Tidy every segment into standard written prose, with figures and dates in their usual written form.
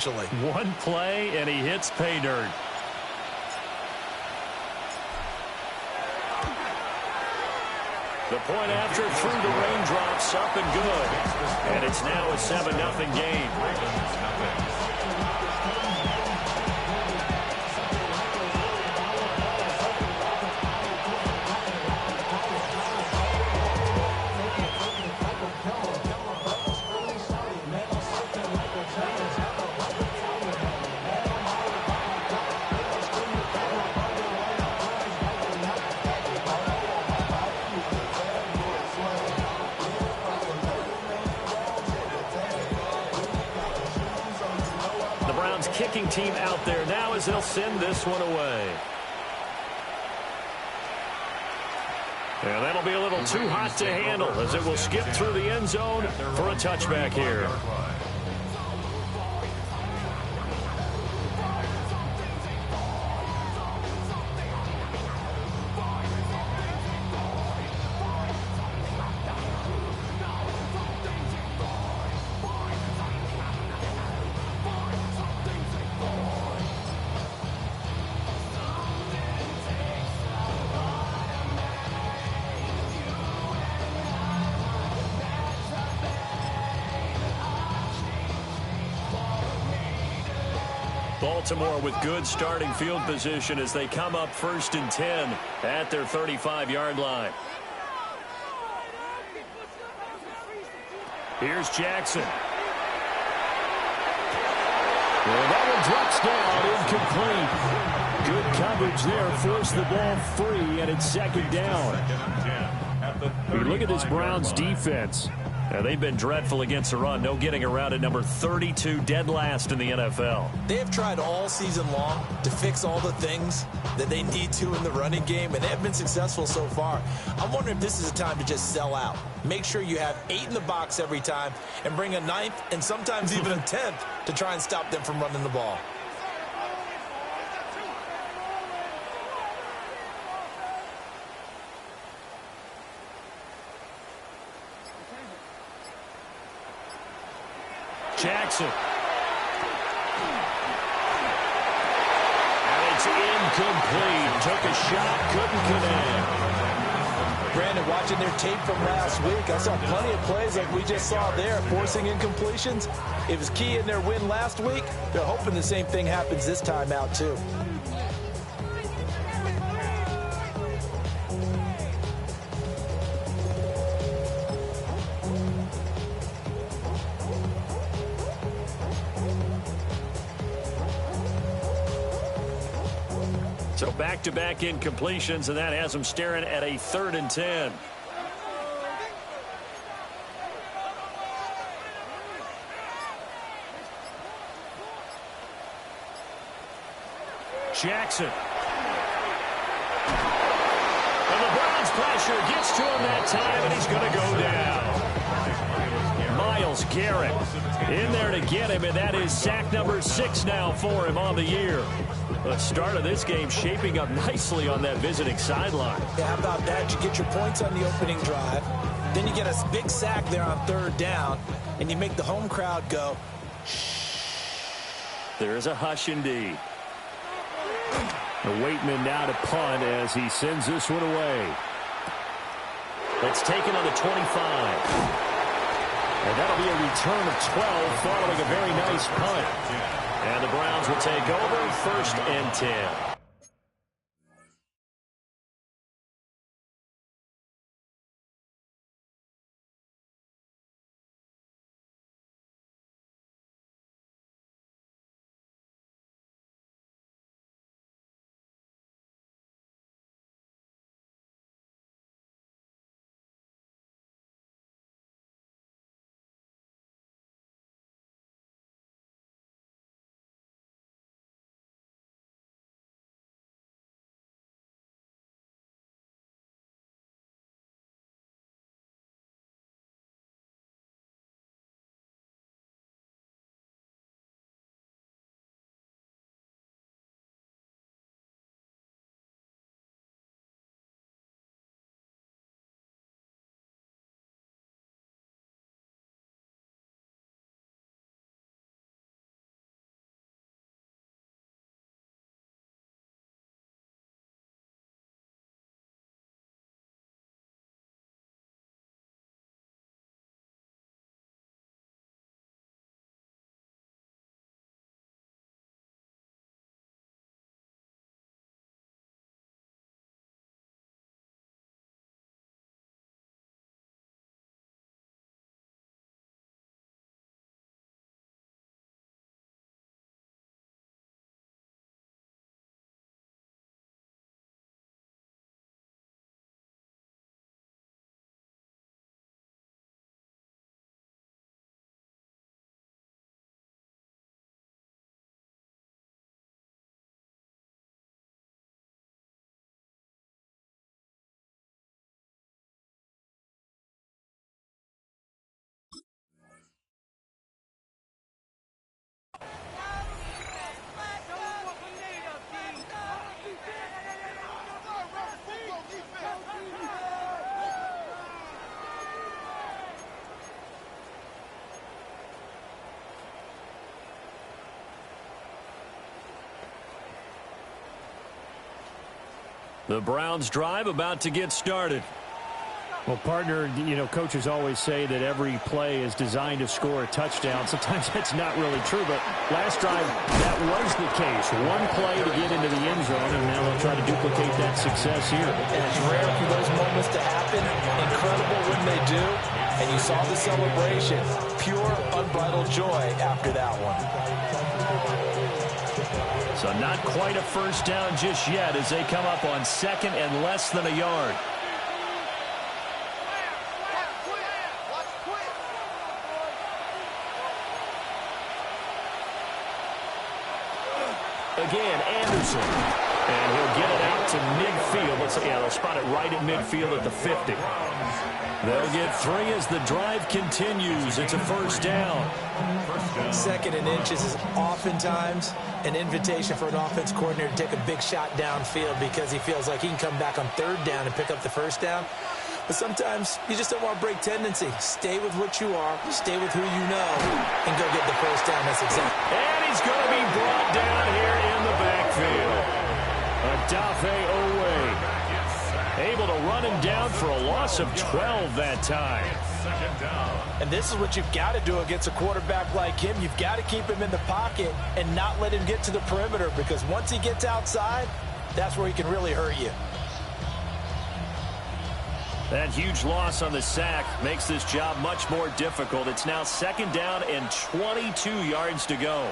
One play, and he hits pay dirt. The point after through the raindrops, up and good. And it's now a 7-0 game. Kicking team out there now as they'll send this one away. And that'll be a little too hot to handle as it will skip through the end zone for a touchback here. Baltimore with good starting field position as they come up 1st and 10 at their 35-yard line. Here's Jackson. Well, that one drops down, incomplete. Good coverage there, forced the ball free, and it's 2nd down. You look at this Browns defense. Now, they've been dreadful against the run. No getting around at number 32, dead last in the NFL. They have tried all season long to fix all the things that they need to in the running game, and they have been successful so far. I'm wondering if this is a time to just sell out. Make sure you have 8 in the box every time and bring a 9th and sometimes even a 10th to try and stop them from running the ball. Jackson. And it's incomplete. Took a shot, couldn't connect. Brandon, watching their tape from last week, I saw plenty of plays like we just saw there, forcing incompletions. It was key in their win last week. They're hoping the same thing happens this time out, too. So back-to-back incompletions, and that has them staring at a 3rd and 10. Jackson. And the Browns pressure gets to him that time, and he's going to go down. Myles Garrett in there to get him, and that is sack number 6 now for him on the year. The start of this game shaping up nicely on that visiting sideline. Yeah, how about that? You get your points on the opening drive. Then you get a big sack there on 3rd down, and you make the home crowd go, shh. There is a hush indeed. The Waitman now to punt as he sends this one away. It's taken on the 25. And that'll be a return of 12 following a very nice punt. And the Browns will take over 1st and 10. The Browns drive about to get started. Well, partner, coaches always say that every play is designed to score a touchdown. Sometimes that's not really true, but last drive, that was the case. One play to get into the end zone, and now they'll try to duplicate that success here. And it's rare for those moments to happen. Incredible when they do. And you saw the celebration. Pure, unbridled joy after that one. So not quite a first down just yet as they come up on second and less than a yard. Again, Anderson. And he'll get it out to midfield. They'll spot it right at midfield at the 50. They'll get 3 as the drive continues. It's a first down. Second and inches is oftentimes an invitation for an offense coordinator to take a big shot downfield because he feels like he can come back on third down and pick up the first down. But sometimes you just don't want to break tendency. Stay with what you are, stay with who you know, and go get the first down. That's exactly. And he's going to be brought down here in the backfield. Odafe Oweh able to run him down for a loss of 12 that time. And this is what you've got to do against a quarterback like him. You've got to keep him in the pocket and not let him get to the perimeter, because once he gets outside, that's where he can really hurt you. That huge loss on the sack makes this job much more difficult. It's now second down and 22 yards to go.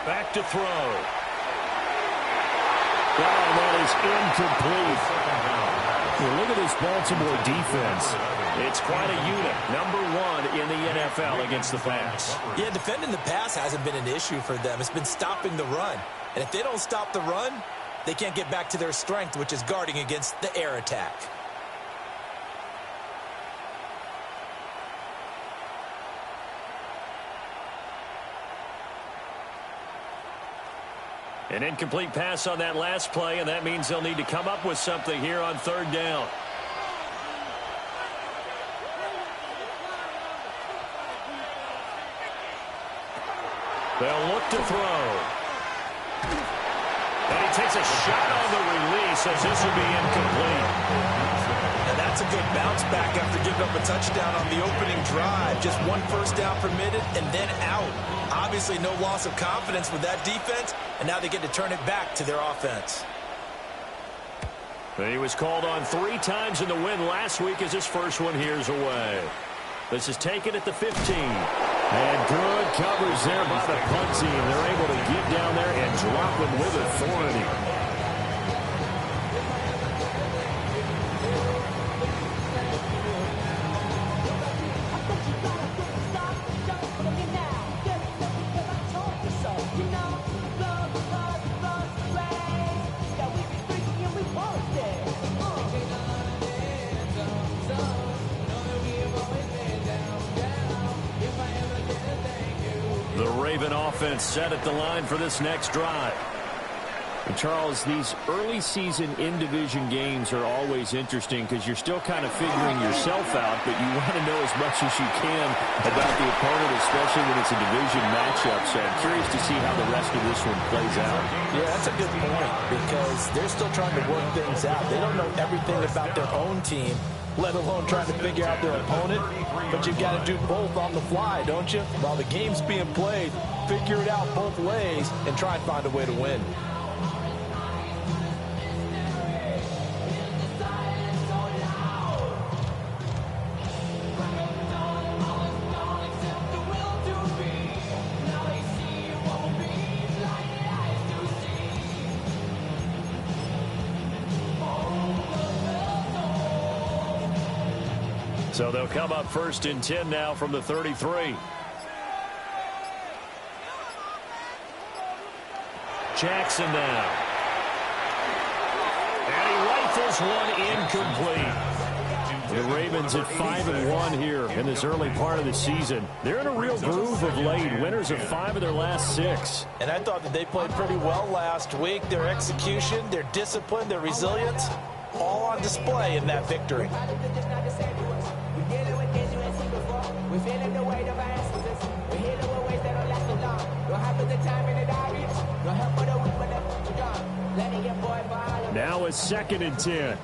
Back to throw. Wow, that is incomplete. Well, look at this Baltimore defense. It's quite a unit. Number 1 in the NFL against the pass. Yeah, defending the pass hasn't been an issue for them. It's been stopping the run. And if they don't stop the run, they can't get back to their strength, which is guarding against the air attack. An incomplete pass on that last play, and that means they'll need to come up with something here on third down. They'll look to throw. And he takes a shot on the release as this will be incomplete. And that's a good bounce back after giving up a touchdown on the opening drive. Just one first down permitted and then out. Obviously no loss of confidence with that defense, and now they get to turn it back to their offense. He was called on 3 times in the win last week as his first one here's away. This is taken at the 15. And good covers there by the punt team. They're able to get down there and drop him with authority. Offense set at the line for this next drive. And Charles, these early season in-division games are always interesting because you're still kind of figuring yourself out, but you want to know as much as you can about the opponent, especially when it's a division matchup. So I'm curious to see how the rest of this one plays out. Yeah, that's a good point because they're still trying to work things out. They don't know everything about their own team, let alone trying to figure out their opponent. But you've got to do both on the fly, don't you? While the game's being played, figure it out both ways and try and find a way to win. So they'll come up first and 10 now from the 33. Jackson now. And he rifles one incomplete. The Ravens at 5-1 here in this early part of the season. They're in a real groove of late. Winners of 5 of their last 6. And I thought that they played pretty well last week. Their execution, their discipline, their resilience, all on display in that victory. Now it's 2nd and 10.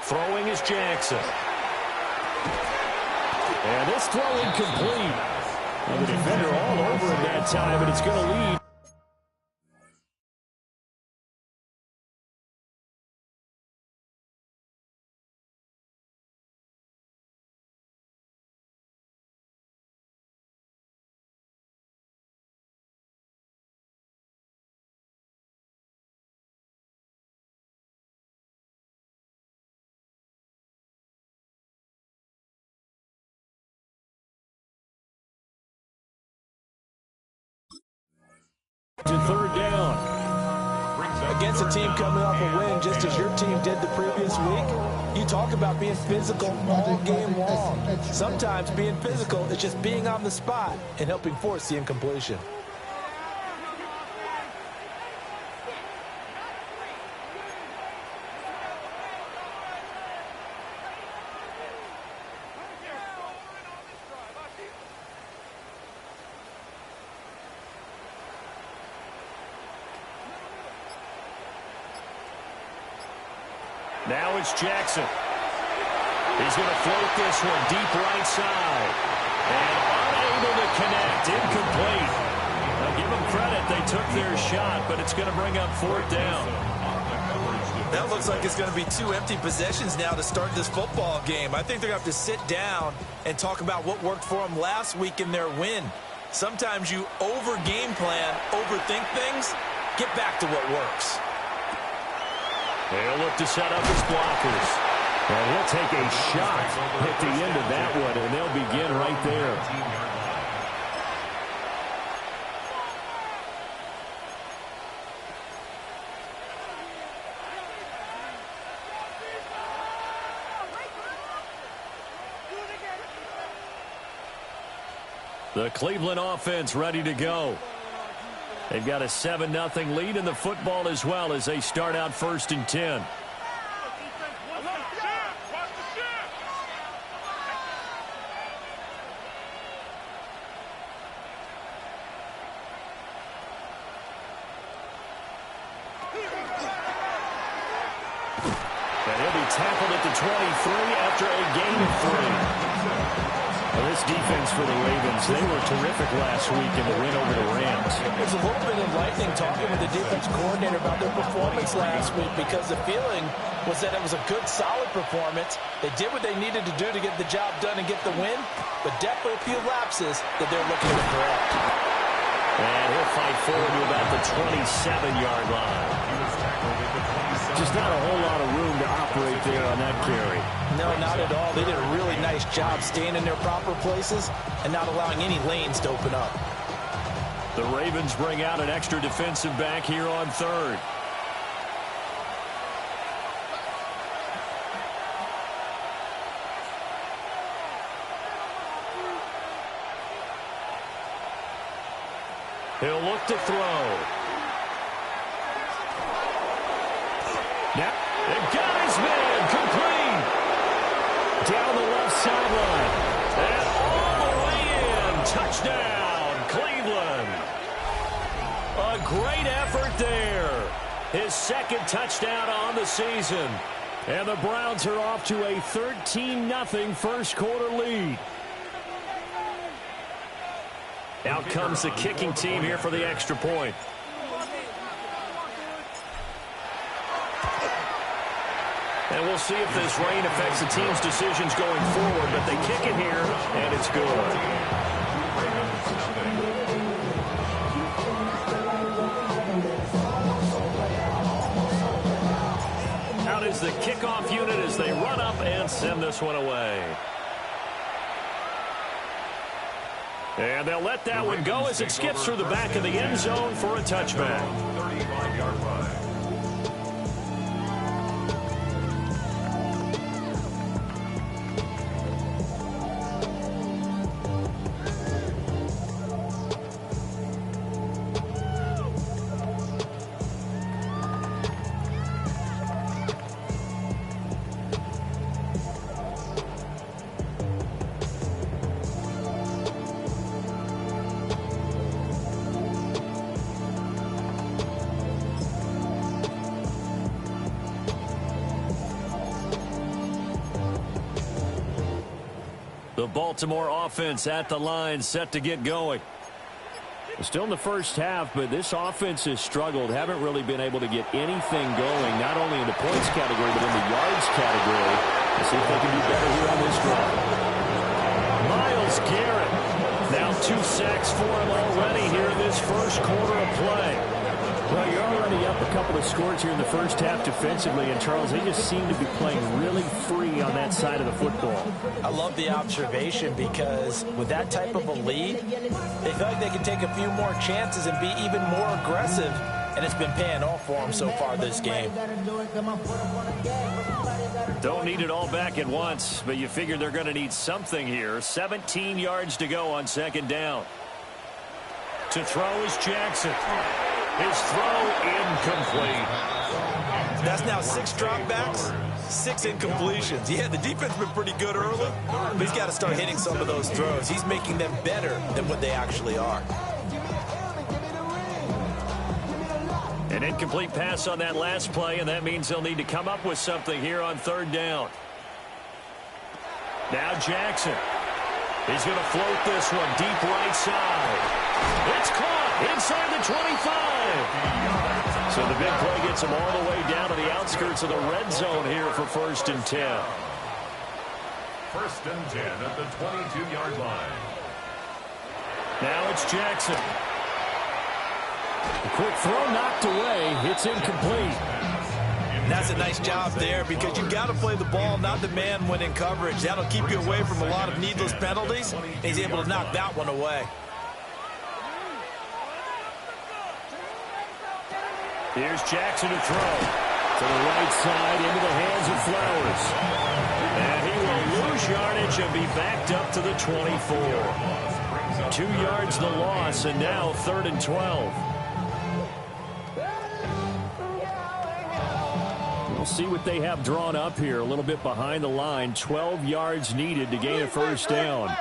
Throwing is Jackson. And this throw incomplete. And the defender all over it that time, and it's going to lead. To 3rd down. Against a team coming off a win just as your team did the previous week, you talk about being physical all game long. Sometimes being physical is just being on the spot and helping force the incompletion. Now it's Jackson. He's going to float this one deep right side. And unable to connect. Incomplete. Now give them credit. They took their shot, but it's going to bring up 4th down. That looks like it's going to be 2 empty possessions now to start this football game. I think they're going to have to sit down and talk about what worked for them last week in their win. Sometimes you over-game plan, overthink things. Get back to what works. They'll look to set up his blockers. And he'll take a shot at the end of that one, and they'll begin right there. The Cleveland offense ready to go. They've got a 7-0 lead in the football as well as they start out 1st and 10. And he'll be tackled at the 23 after a gain of 3. Well, this defense for the Ravens, they were terrific last week in the win over the Rams. It was a little bit enlightening talking with the defense coordinator about their performance last week because the feeling was that it was a good, solid performance. They did what they needed to do to get the job done and get the win, but definitely a few lapses that they're looking to correct. And he'll fight forward to about the 27-yard line. Just not a whole lot of room to operate there on that carry. No, not at all. They did a really nice job staying in their proper places and not allowing any lanes to open up. The Ravens bring out an extra defensive back here on 3rd. He'll look to throw. Now, they've got his man complete. Down the left sideline. And all the way in. Touchdown, Cleveland. A great effort there. His 2nd touchdown on the season. And the Browns are off to a 13-0 first quarter lead. Out comes the kicking team here for the extra point. And we'll see if this rain affects the team's decisions going forward, but they kick it here, and it's good. Out is the kickoff unit as they run up and send this one away. And they'll let that one go as it skips through the back of the end zone for a touchback. 35-yard line. The Baltimore offense at the line, set to get going. Still in the first half, but this offense has struggled. Haven't really been able to get anything going, not only in the points category, but in the yards category. Let's see if they can do better here on this drive. Myles Garrett. Now 2 sacks for him already here in this first quarter of play. Well, you're already up a couple of scores here in the first half defensively, and Charles, they just seem to be playing really free on that side of the football. I love the observation because with that type of a lead, they feel like they can take a few more chances and be even more aggressive, and it's been paying off for them so far this game. Don't need it all back at once, but you figure they're going to need something here. 17 yards to go on second down. To throw is Jackson. His throw incomplete. That's now 6 dropbacks, 6 incompletions. Yeah, the defense has been pretty good early, but he's got to start hitting some of those throws. He's making them better than what they actually are. An incomplete pass on that last play, and that means they'll need to come up with something here on third down. Now Jackson. He's going to float this one deep right side. It's caught inside the 25. So the big play gets him all the way down to the outskirts of the red zone here for 1st and 10. 1st and 10 at the 22-yard line. Now it's Jackson. A quick throw knocked away. It's incomplete. That's a nice job there because you've got to play the ball, not the man when in coverage. That'll keep you away from a lot of needless penalties. He's able to knock that one away. Here's Jackson to throw. To the right side into the hands of Flowers. And he will lose yardage and be backed up to the 24. 2 yards the loss, and now 3rd and 12. We'll see what they have drawn up here. A little bit behind the line. 12 yards needed to gain a first down.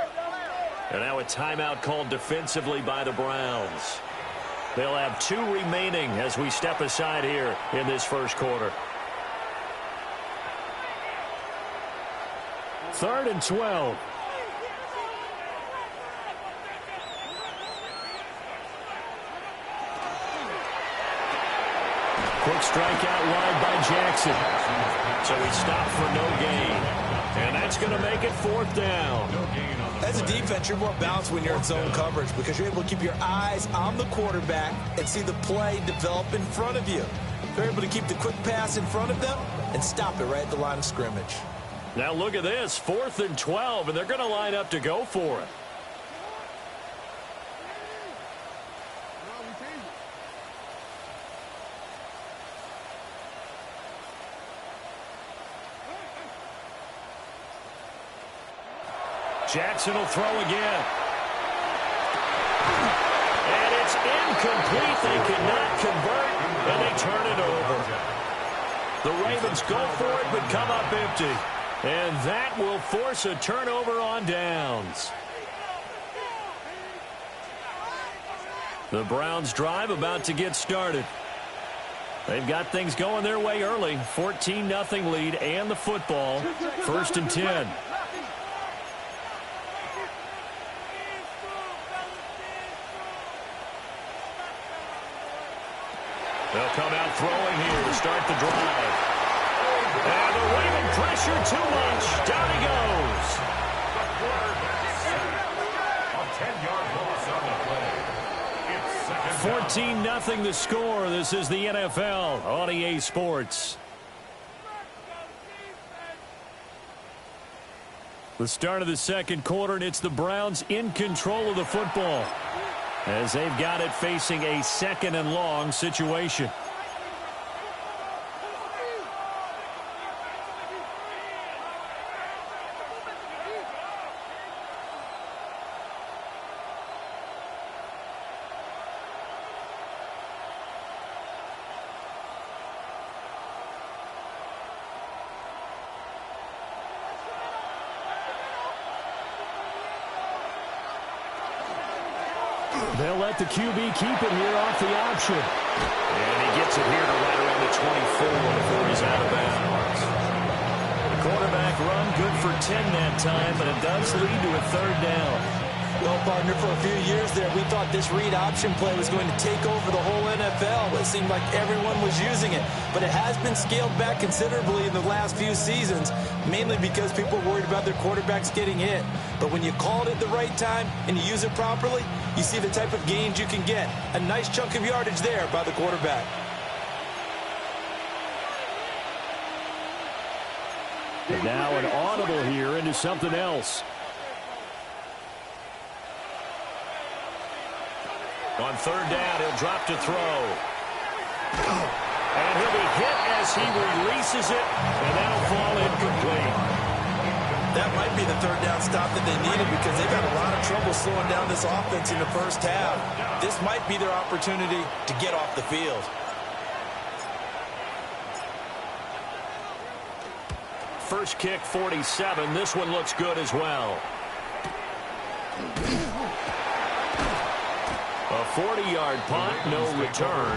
And now a timeout called defensively by the Browns. They'll have 2 remaining as we step aside here in this first quarter. 3rd and 12. Quick strike out wide by Jackson. So he stopped for no gain. And that's going to make it 4th down. As a defense, you're more balanced when you're in zone coverage because you're able to keep your eyes on the quarterback and see the play develop in front of you. They're able to keep the quick pass in front of them and stop it right at the line of scrimmage. Now look at this, 4th and 12, and they're going to line up to go for it. Jackson will throw again. And it's incomplete. They cannot convert, and they turn it over. The Ravens go for it, but come up empty. And that will force a turnover on downs. The Browns drive about to get started. They've got things going their way early. 14-0 lead and the football. 1st and 10. They'll come out throwing here to start the drive. And the Raven pressure too much. Down he goes. A 10-yard loss on the play. It's 14-0 the score. This is the NFL on EA Sports. The start of the second quarter, and it's the Browns in control of the football as they've got it facing a 2nd and long situation. They'll let the QB keep it here off the option. And he gets it here to right around the 24 before he's out of bounds. The quarterback run, good for 10 that time, but it does lead to a third down. Well, partner, for a few years there, we thought this read option play was going to take over the whole NFL. It seemed like everyone was using it. But it has been scaled back considerably in the last few seasons, mainly because people are worried about their quarterbacks getting hit. But when you call it at the right time and you use it properly, you see the type of gains you can get. A nice chunk of yardage there by the quarterback. And now an audible here into something else. On third down, he'll drop to throw. And he'll be hit as he releases it, and that'll fall incomplete. That might be the third down stop that they needed because they've had a lot of trouble slowing down this offense in the first half. This might be their opportunity to get off the field. First kick, 47. This one looks good as well. A 40-yard punt, no return.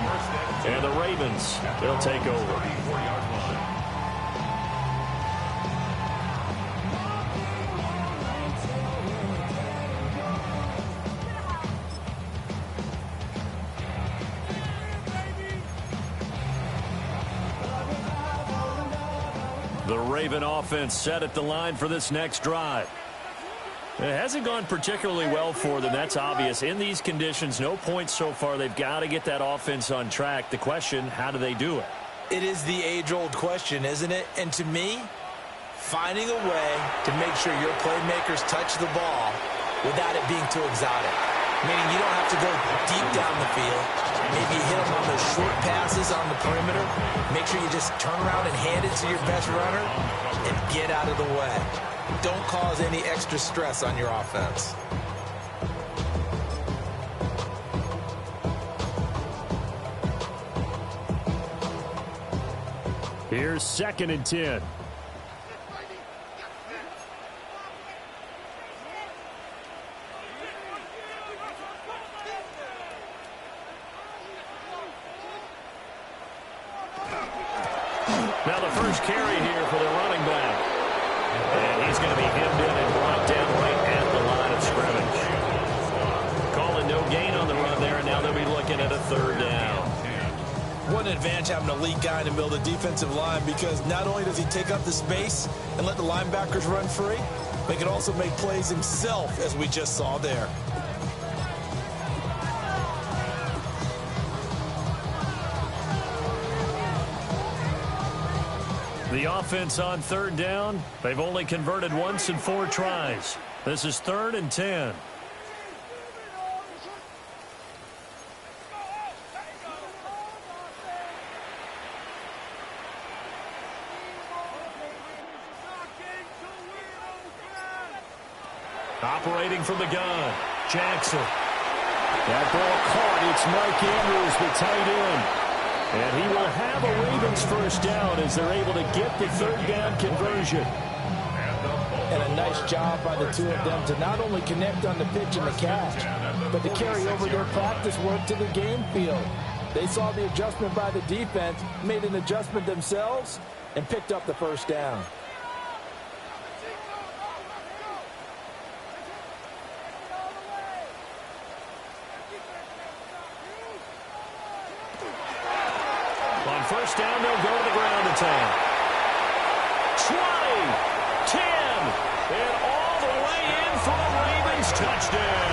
And the Ravens, they'll take over. The Raven offense set at the line for this next drive. It hasn't gone particularly well for them. That's obvious. In these conditions, no points so far. They've got to get that offense on track. The question, how do they do it? It is the age-old question, isn't it? And to me, finding a way to make sure your playmakers touch the ball without it being too exotic. Meaning you don't have to go deep down the field. Maybe hit them on those short passes on the perimeter. Make sure you just turn around and hand it to your best runner and get out of the way. Don't cause any extra stress on your offense. Here's 2nd and 10. Now the first carry here for the running back. And he's going to be hemmed in and brought down right at the line of scrimmage. Calling no gain on the run there, and now they'll be looking at a third down. What an advantage having an elite guy in the middle of the defensive line, because not only does he take up the space and let the linebackers run free, but he can also make plays himself, as we just saw there. The offense on third down, they've only converted once in 4 tries. This is 3rd and 10. Operating from the gun, Jackson. That ball caught. It's Mike Andrews, the tight end. And he will have a Ravens first down as they're able to get the third down conversion. And a nice job by the two of them to not only connect on the pitch and the catch, but to carry over their practice work to the game field. They saw the adjustment by the defense, made an adjustment themselves, and picked up the first down. First down, they'll go to the ground attack. 20, 10, and all the way in for the Ravens touchdown.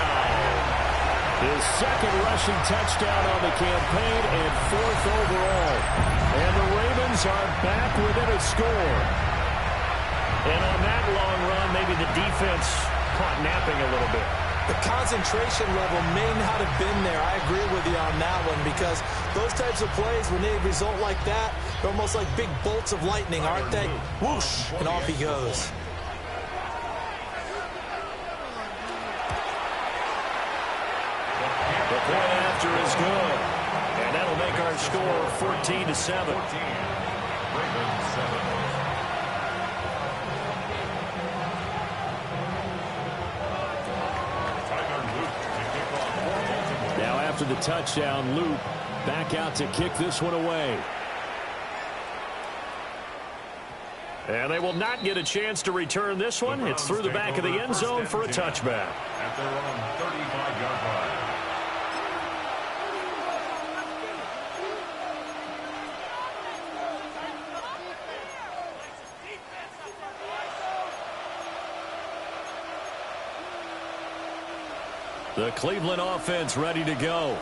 His 2nd rushing touchdown on the campaign and 4th overall. And the Ravens are back within a score. And on that long run, maybe the defense caught napping a little bit. The concentration level may not have been there. I agree with you on that one, because those types of plays, when they result like that, they're almost like big bolts of lightning, aren't they? Whoosh, and off he goes. The point after is good. And that'll make our score 14-7. Ravens 7. After the touchdown, Luke back out to kick this one away. And they will not get a chance to return this one. It's through the back of the end zone for a touchback. At their own 35-yard line. The Cleveland offense ready to go.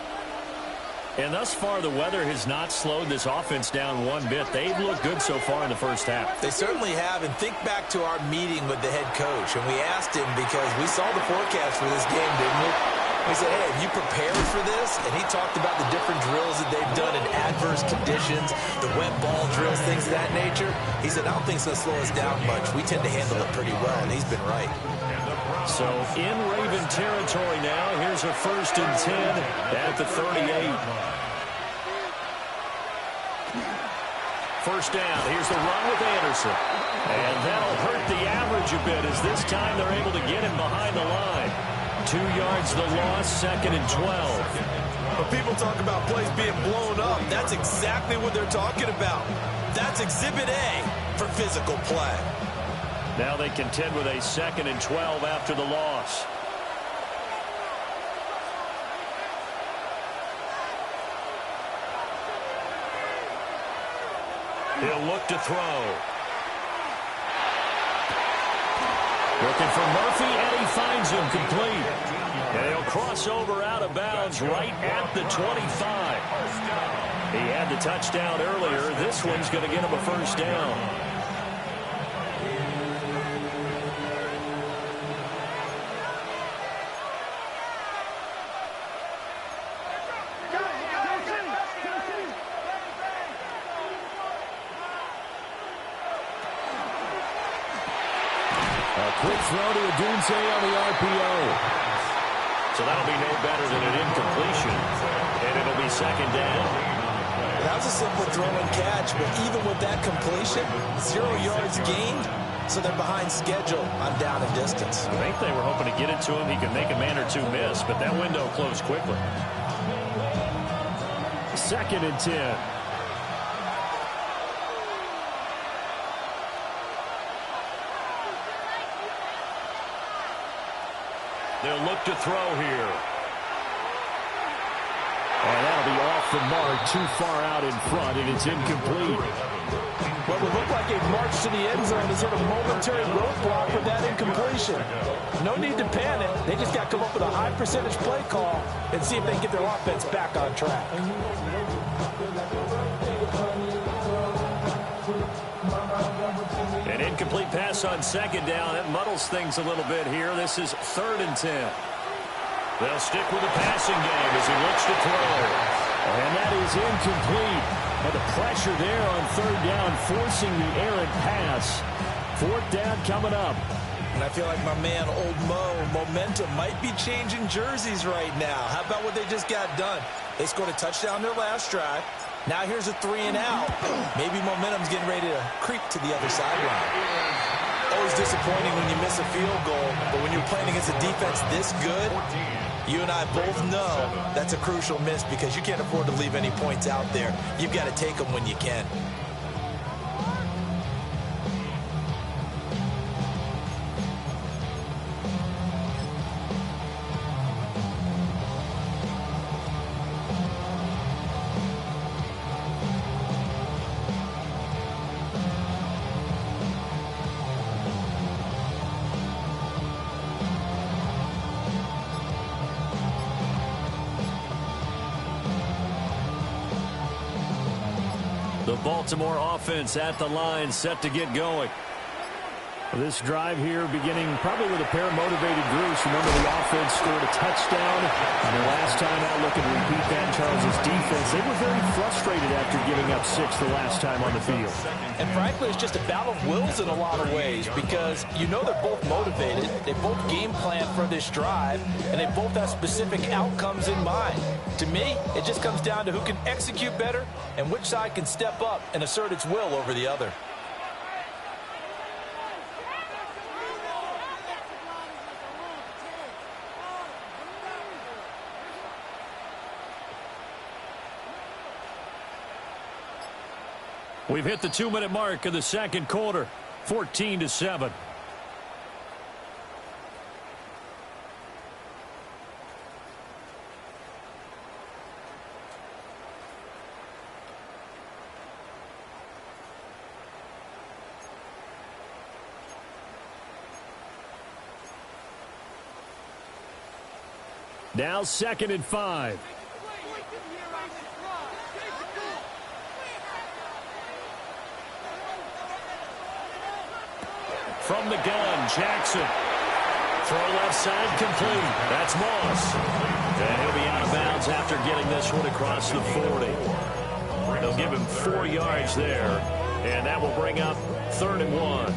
And thus far, the weather has not slowed this offense down one bit. They've looked good so far in the first half. They certainly have. And think back to our meeting with the head coach. And we asked him because we saw the forecast for this game, didn't we? We said, hey, have you prepared for this? And he talked about the different drills that they've done in adverse conditions, the wet ball drills, things of that nature. He said, I don't think it's going to slow us down much. We tend to handle it pretty well, and he's been right. So in Raven territory now, here's a 1st and 10 at the 38. First down, here's the run with Anderson. And that'll hurt the average a bit as this time they're able to get him behind the line. 2 yards the loss, 2nd and 12. When people talk about plays being blown up, that's exactly what they're talking about. That's Exhibit A for physical play. Now they contend with a 2nd and 12 after the loss. He'll look to throw. Looking for Murphy, and he finds him complete. And he'll cross over out of bounds right at the 25. He had the touchdown earlier. This one's going to get him a first down. Quick throw to Odunze on the RPO. So that'll be no better than an incompletion. And it'll be 2nd down. That was a simple throw and catch, but even with that completion, 0 yards gained, so they're behind schedule on down and distance. I think they were hoping to get it to him. He could make a man or two miss, but that window closed quickly. 2nd and 10. They'll look to throw here. And that'll be off the mark, too far out in front, and it's incomplete. What would look like a march to the end zone is hit a momentary roadblock with that incompletion. No need to panic. They just got to come up with a high percentage play call and see if they can get their offense back on track. An incomplete pass on 2nd down. That muddles things a little bit here. This is 3rd and 10. They'll stick with the passing game as he looks to throw. And that is incomplete. And the pressure there on 3rd down, forcing the errant pass. 4th down coming up. And I feel like my man, Old Mo, momentum might be changing jerseys right now. How about what they just got done? They scored a touchdown their last drive. Now here's a 3 and out. Maybe momentum's getting ready to creep to the other sideline. Always disappointing when you miss a field goal, but when you're playing against a defense this good, you and I both know that's a crucial miss because you can't afford to leave any points out there. You've got to take them when you can. The Baltimore offense at the line, set to get going. This drive here beginning probably with a pair of motivated groups. Remember, the offense scored a touchdown. And the last time out, looking to repeat that, Charles' defense, they were very frustrated after giving up 6 the last time on the field. And frankly, it's just a battle of wills in a lot of ways because you know they're both motivated. They both game plan for this drive, and they both have specific outcomes in mind. To me, it just comes down to who can execute better and which side can step up and assert its will over the other. We've hit the 2-minute mark of the second quarter. 14-7. Now 2nd and 5. From the gun, Jackson. Throw left side complete. That's Moss. And he'll be out of bounds after getting this one across the 40. They'll give him 4 yards there. And that will bring up 3rd and 1.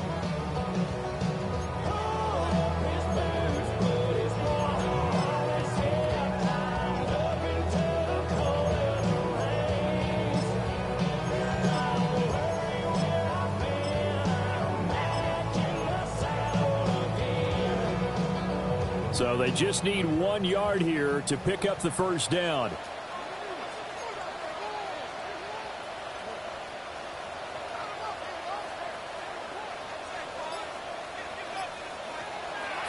So they just need 1 yard here to pick up the first down.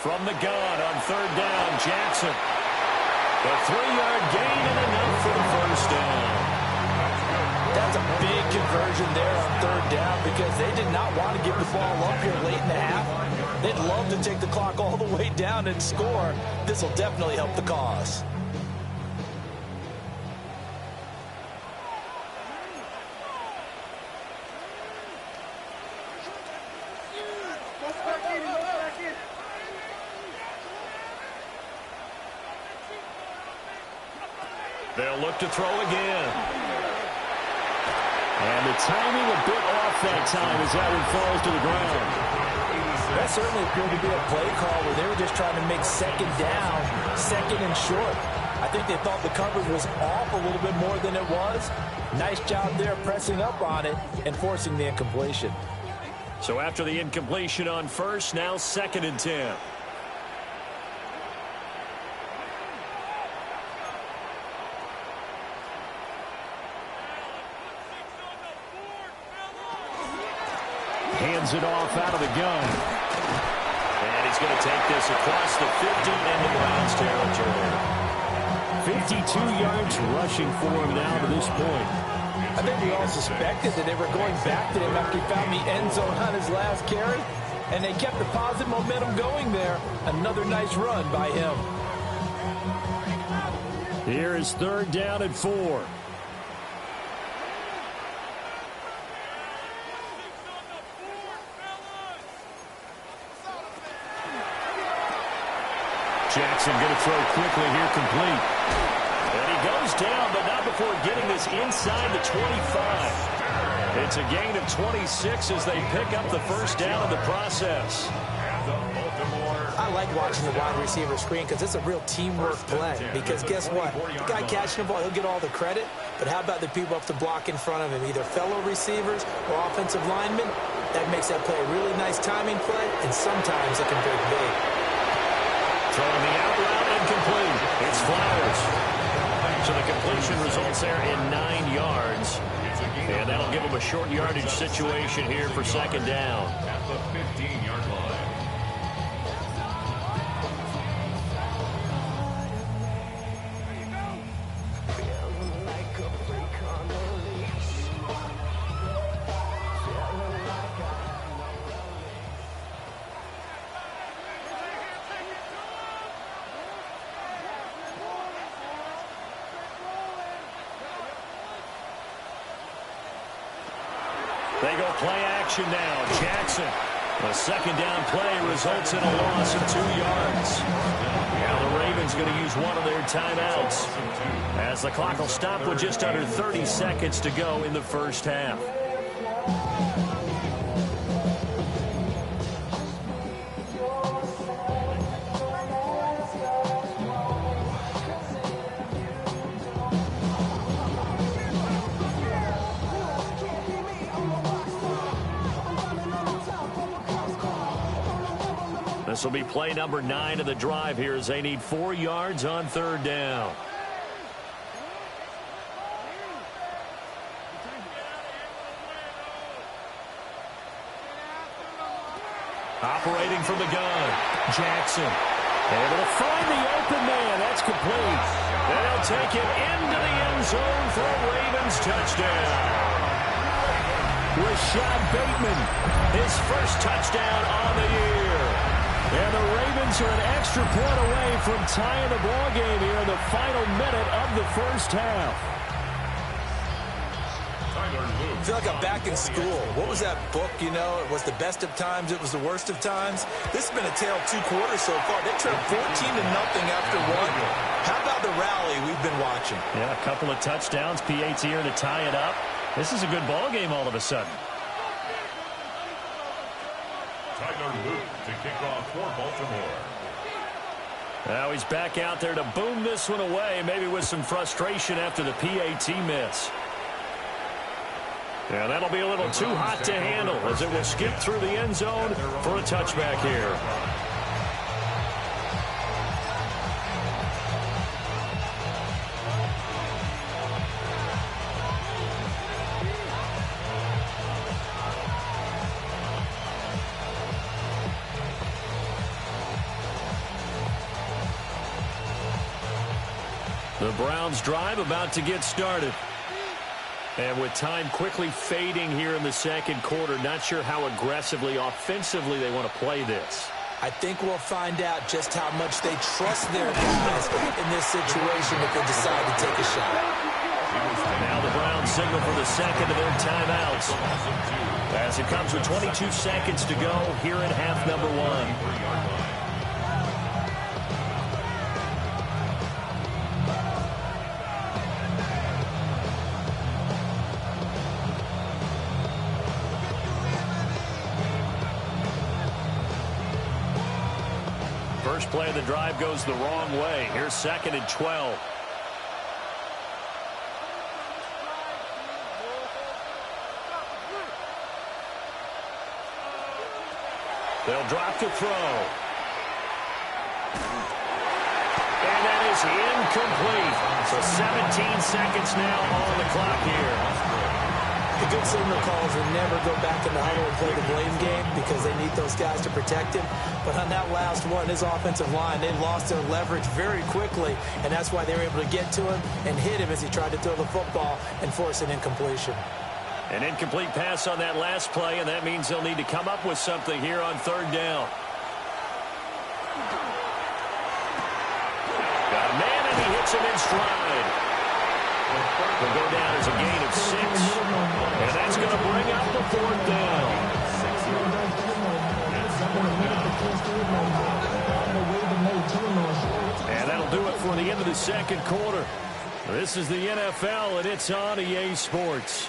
From the gun on 3rd down, Jackson. The 3-yard gain and enough for the first down. That's a big conversion there on 3rd down because they did not want to give the ball up here late in the half. They'd love to take the clock all the way down and score. This will definitely help the cause. They'll look to throw again. And the timing a bit off that time as that one falls to the ground. That certainly appeared to be a play call where they were just trying to make 2nd down, 2nd and short. I think they thought the coverage was off a little bit more than it was. Nice job there pressing up on it and forcing the incompletion. So after the incompletion on 1st, now 2nd and 10. Hands it off out of the gun. And he's going to take this across the 50 into Browns territory. 52 yards rushing for him now to this point. I think we all suspected that they were going back to him after he found the end zone on his last carry. And they kept the positive momentum going there. Another nice run by him. Here is 3rd down and 4. Jackson going to throw quickly here, complete. And he goes down, but not before getting this inside the 25. It's a gain of 26 as they pick up the first down in the process. I like watching the wide receiver screen because it's a real teamwork play. Because guess what? The guy catching the ball, he'll get all the credit. But how about the people up to block in front of him, either fellow receivers or offensive linemen? That makes that play a really nice timing play, and sometimes it can break big. Throwing the out route incomplete. It's Flowers. So the completion results there in 9 yards. And that'll give them a short yardage situation here for 2nd down. At the 15-yard line. They go play action now. Jackson. A 2nd down play results in a loss of 2 yards. Now the Ravens going to use one of their timeouts as the clock will stop with just under 30 seconds to go in the first half. This will be play number 9 of the drive here as they need 4 yards on 3rd down. Operating from the gun, Jackson. Able to find the open man. That's complete. And he'll take it into the end zone for a Ravens touchdown. Rashad Bateman, his first touchdown on the year. And the Ravens are an extra point away from tying the ball game here in the final minute of the first half. I feel like I'm back in school. What was that book, you know? It was the best of times. It was the worst of times. This has been a tale of 2 quarters so far. They trailed 14-0 after 1. How about the rally we've been watching? Yeah, a couple of touchdowns. PAT here to tie it up. This is a good ball game all of a sudden. Tyler Luke to kick off for Baltimore. Now he's back out there to boom this one away, maybe with some frustration after the PAT miss. Yeah, that'll be a little too hot to handle as it will skip through the end zone for a touchback here. The Browns drive about to get started. And with time quickly fading here in the second quarter, not sure how aggressively, offensively they want to play this. I think we'll find out just how much they trust their guys in this situation if they decide to take a shot. Now the Browns signal for the second of their timeouts. As it comes with 22 seconds to go here in half number 1. First play of the drive goes the wrong way. Here's 2nd and 12. They'll drop to throw. And that is incomplete. So 17 seconds now on the clock here. The good signal calls will never go back in the huddle and play the blame game because they need those guys to protect him. But on that last one, his offensive line, they lost their leverage very quickly, and that's why they were able to get to him and hit him as he tried to throw the football and force an incompletion. An incomplete pass on that last play, and that means they'll need to come up with something here on 3rd down. Got a man, and he hits him in stride. Will go down as a gain of 6, and that's going to bring up the 4th down. And that'll do it for the end of the second quarter. This is the NFL, and it's on EA Sports.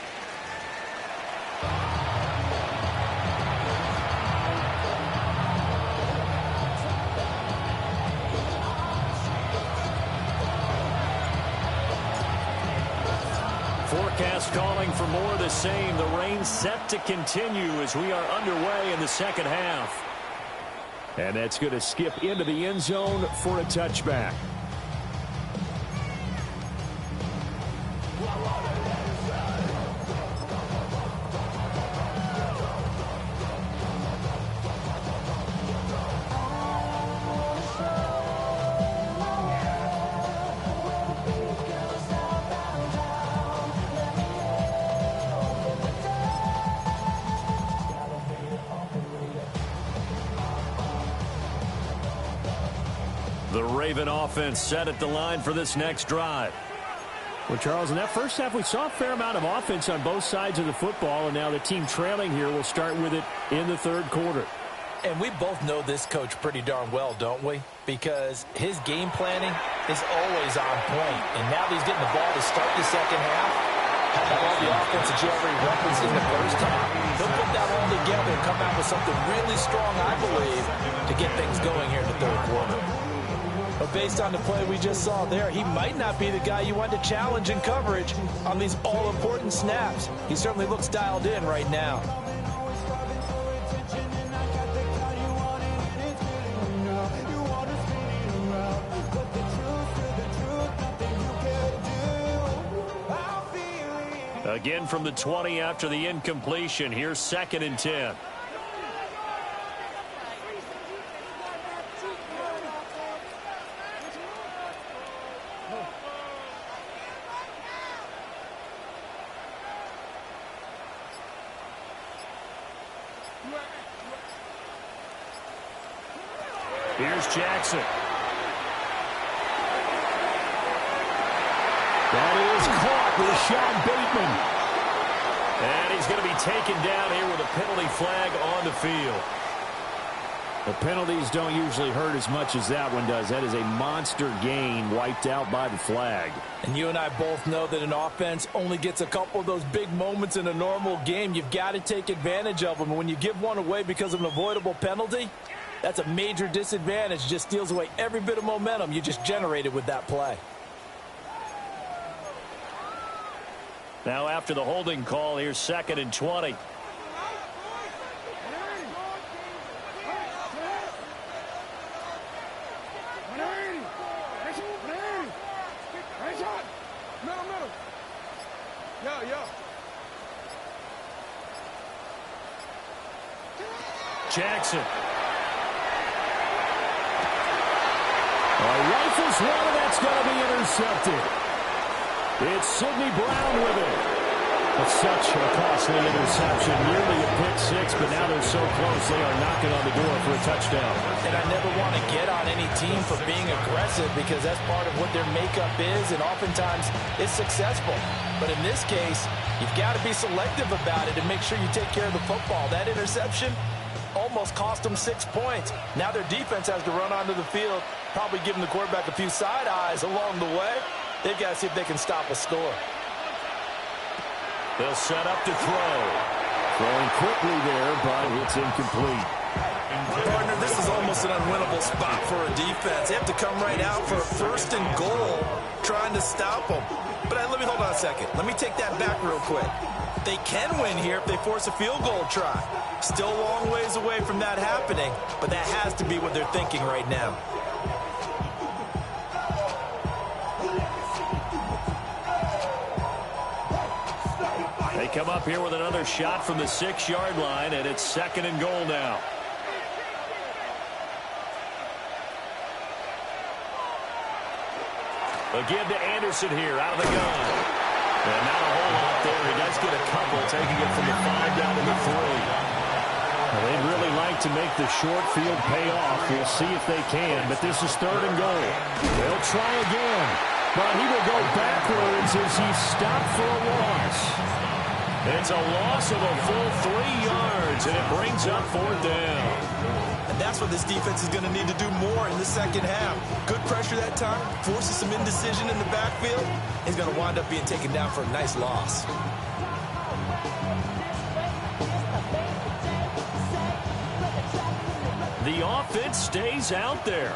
Forecast calling for more of the same. The rain set to continue as we are underway in the second half. And that's going to skip into the end zone for a touchback. The Raven offense set at the line for this next drive. Well, Charles, in that first half, we saw a fair amount of offense on both sides of the football, and now the team trailing here will start with it in the third quarter. And we both know this coach pretty darn well, don't we? Because his game planning is always on point. And now that he's getting the ball to start the second half, how about all the offense that you already referenced in the first half? He'll put that all together and come out with something really strong, I believe, to get things going here in the third quarter. But based on the play we just saw there, he might not be the guy you want to challenge in coverage on these all-important snaps. He certainly looks dialed in right now. Again from the 20 after the incompletion. Here's 2nd and 10. Here's Jackson. That is caught with Rashad Bateman. And he's going to be taken down here with a penalty flag on the field. The penalties don't usually hurt as much as that one does. That is a monster gain wiped out by the flag. And you and I both know that an offense only gets a couple of those big moments in a normal game. You've got to take advantage of them. And when you give one away because of an avoidable penalty, that's a major disadvantage. Just steals away every bit of momentum you just generated with that play. Now after the holding call, here's 2nd and 20. Jackson. Rifles one, and that's going to be intercepted. It's Sidney Brown with it. It's such a costly interception. Nearly a pick six, but now they're so close they are knocking on the door for a touchdown. And I never want to get on any team for being aggressive because that's part of what their makeup is, and oftentimes it's successful. But in this case, you've got to be selective about it and make sure you take care of the football. That interception almost cost them 6 points. Now their defense has to run onto the field, probably giving the quarterback a few side eyes along the way. They've got to see if they can stop a score. They'll set up to throw. Throwing quickly there, but it's incomplete. Partner, this is almost an unwinnable spot for a defense. They have to come right out for a 1st and goal, trying to stop them. But let me hold on a second. Let me take that back real quick. They can win here if they force a field goal try. Still a long ways away from that happening, but that has to be what they're thinking right now. They come up here with another shot from the 6-yard line, and it's 2nd and goal now. Again to Anderson here, out of the gun. And not a whole lot there. He does get a couple, taking it from the 5 down to the 3. Well, they'd really like to make the short field pay off. We'll see if they can, but this is 3rd and goal. They'll try again, but he will go backwards as he's stopped for a loss. It's a loss of a full 3 yards, and it brings up 4th down. And that's what this defense is going to need to do more in the 2nd half. Good pressure that time, forces some indecision in the backfield. He's going to wind up being taken down for a nice loss. The offense stays out there.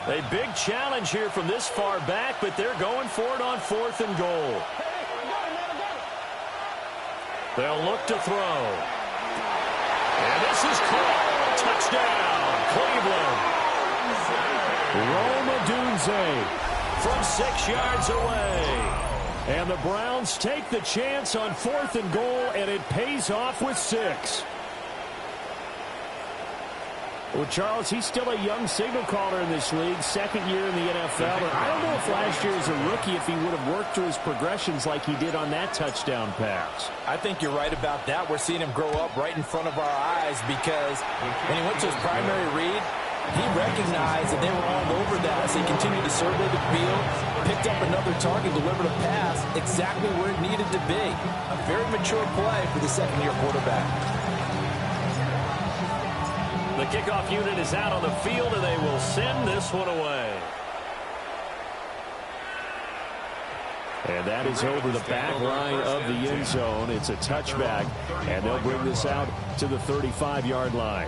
A big challenge here from this far back, but they're going for it on 4th and goal. They'll look to throw. And this is caught. Touchdown, Cleveland. Rome Odunze from 6 yards away. And the Browns take the chance on 4th and goal, and it pays off with 6. Well, Charles, he's still a young signal caller in this league, 2nd year in the NFL. And I don't know if last year as a rookie, if he would have worked through his progressions like he did on that touchdown pass. I think you're right about that. We're seeing him grow up right in front of our eyes because when he went to his primary read, he recognized that they were all over that as he continued to survey the field, picked up another target, delivered a pass exactly where it needed to be. A very mature play for the 2nd-year quarterback. The kickoff unit is out on the field, and they will send this one away. And that is over the back line of the end zone. It's a touchback, and they'll bring this out to the 35-yard line.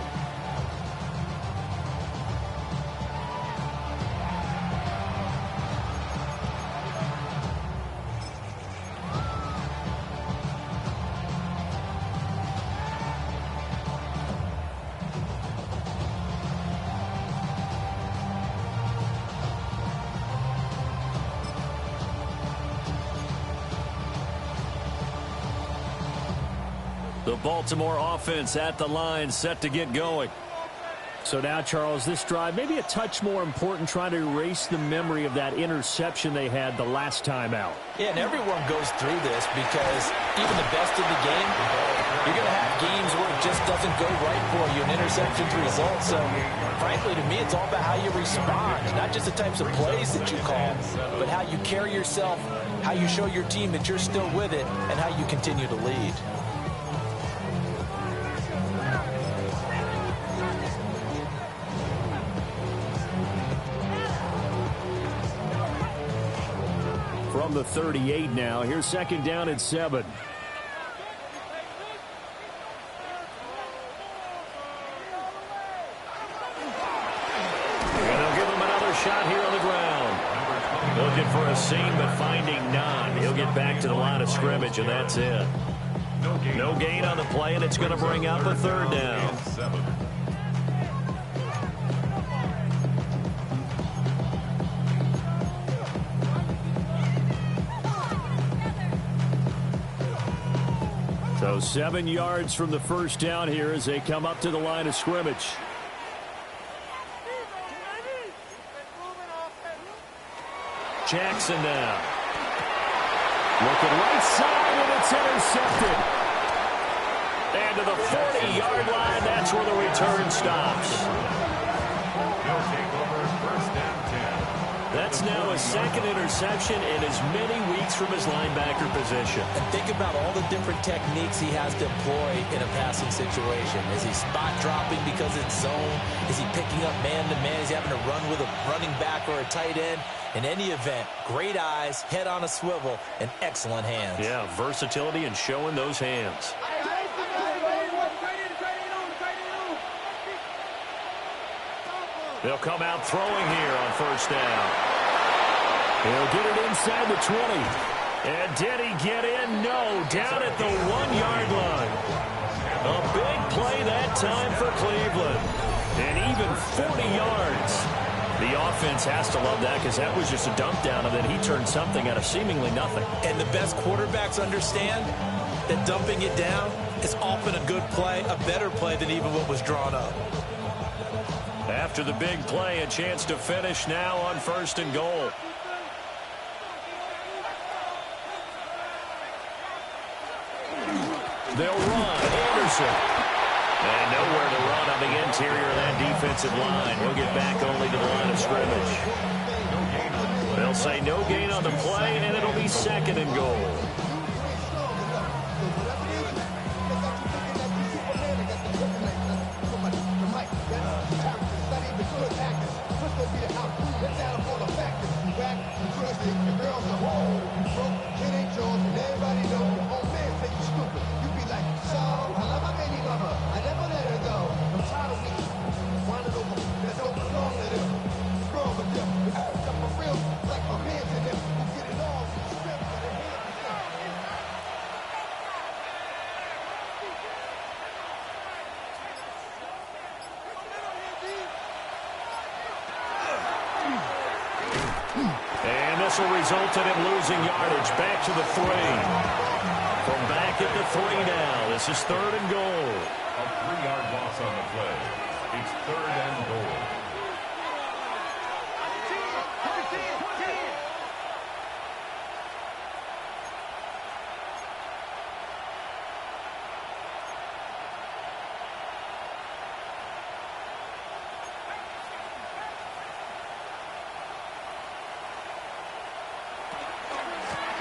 The Baltimore offense at the line, set to get going. So now, Charles, this drive, maybe a touch more important, trying to erase the memory of that interception they had the last time out. Yeah, and everyone goes through this because even the best of the game, You're going to have games where it just doesn't go right for you, and interceptions result. So, frankly, to me, it's all about how you respond. Not just the types of plays that you call, but how you carry yourself, how you show your team that you're still with it, and how you continue to lead. From the 38 now, here's second down and 7. And they'll give him another shot here on the ground. Looking for a seam, but finding none. He'll get back to the line of scrimmage, and that's it. No gain on the play, and it's going to bring up a third down. So 7 yards from the first down here as they come up to the line of scrimmage. Jackson now. Looking right side, and it's intercepted. And to the 40-yard line, that's where the return stops. He'll take over first down 10. That's now a second interception in as many weeks from his linebacker position. And think about all the different techniques he has to employ in a passing situation. Is he spot dropping because it's zone? Is he picking up man-to-man? Is he having to run with a running back or a tight end? In any event, great eyes, head on a swivel, and excellent hands. Yeah, versatility and showing those hands. They'll come out throwing here on first down. He'll get it inside the 20. And did he get in? No, down at the 1-yard line. A big play that time for Cleveland. And even 40 yards. The offense has to love that because that was just a dump down, and then he turned something out of seemingly nothing. And the best quarterbacks understand that dumping it down is often a good play, a better play than even what was drawn up. After the big play, a chance to finish now on first and goal. They'll run. Anderson. And nowhere to run on the interior of that defensive line. He'll get back only to the line of scrimmage. They'll say no gain on the play, and it'll be second and goal. This will result in him losing yardage. Back to the 3. From back at the 3 now. This is third and goal. A 3-yard loss on the play. It's third and goal.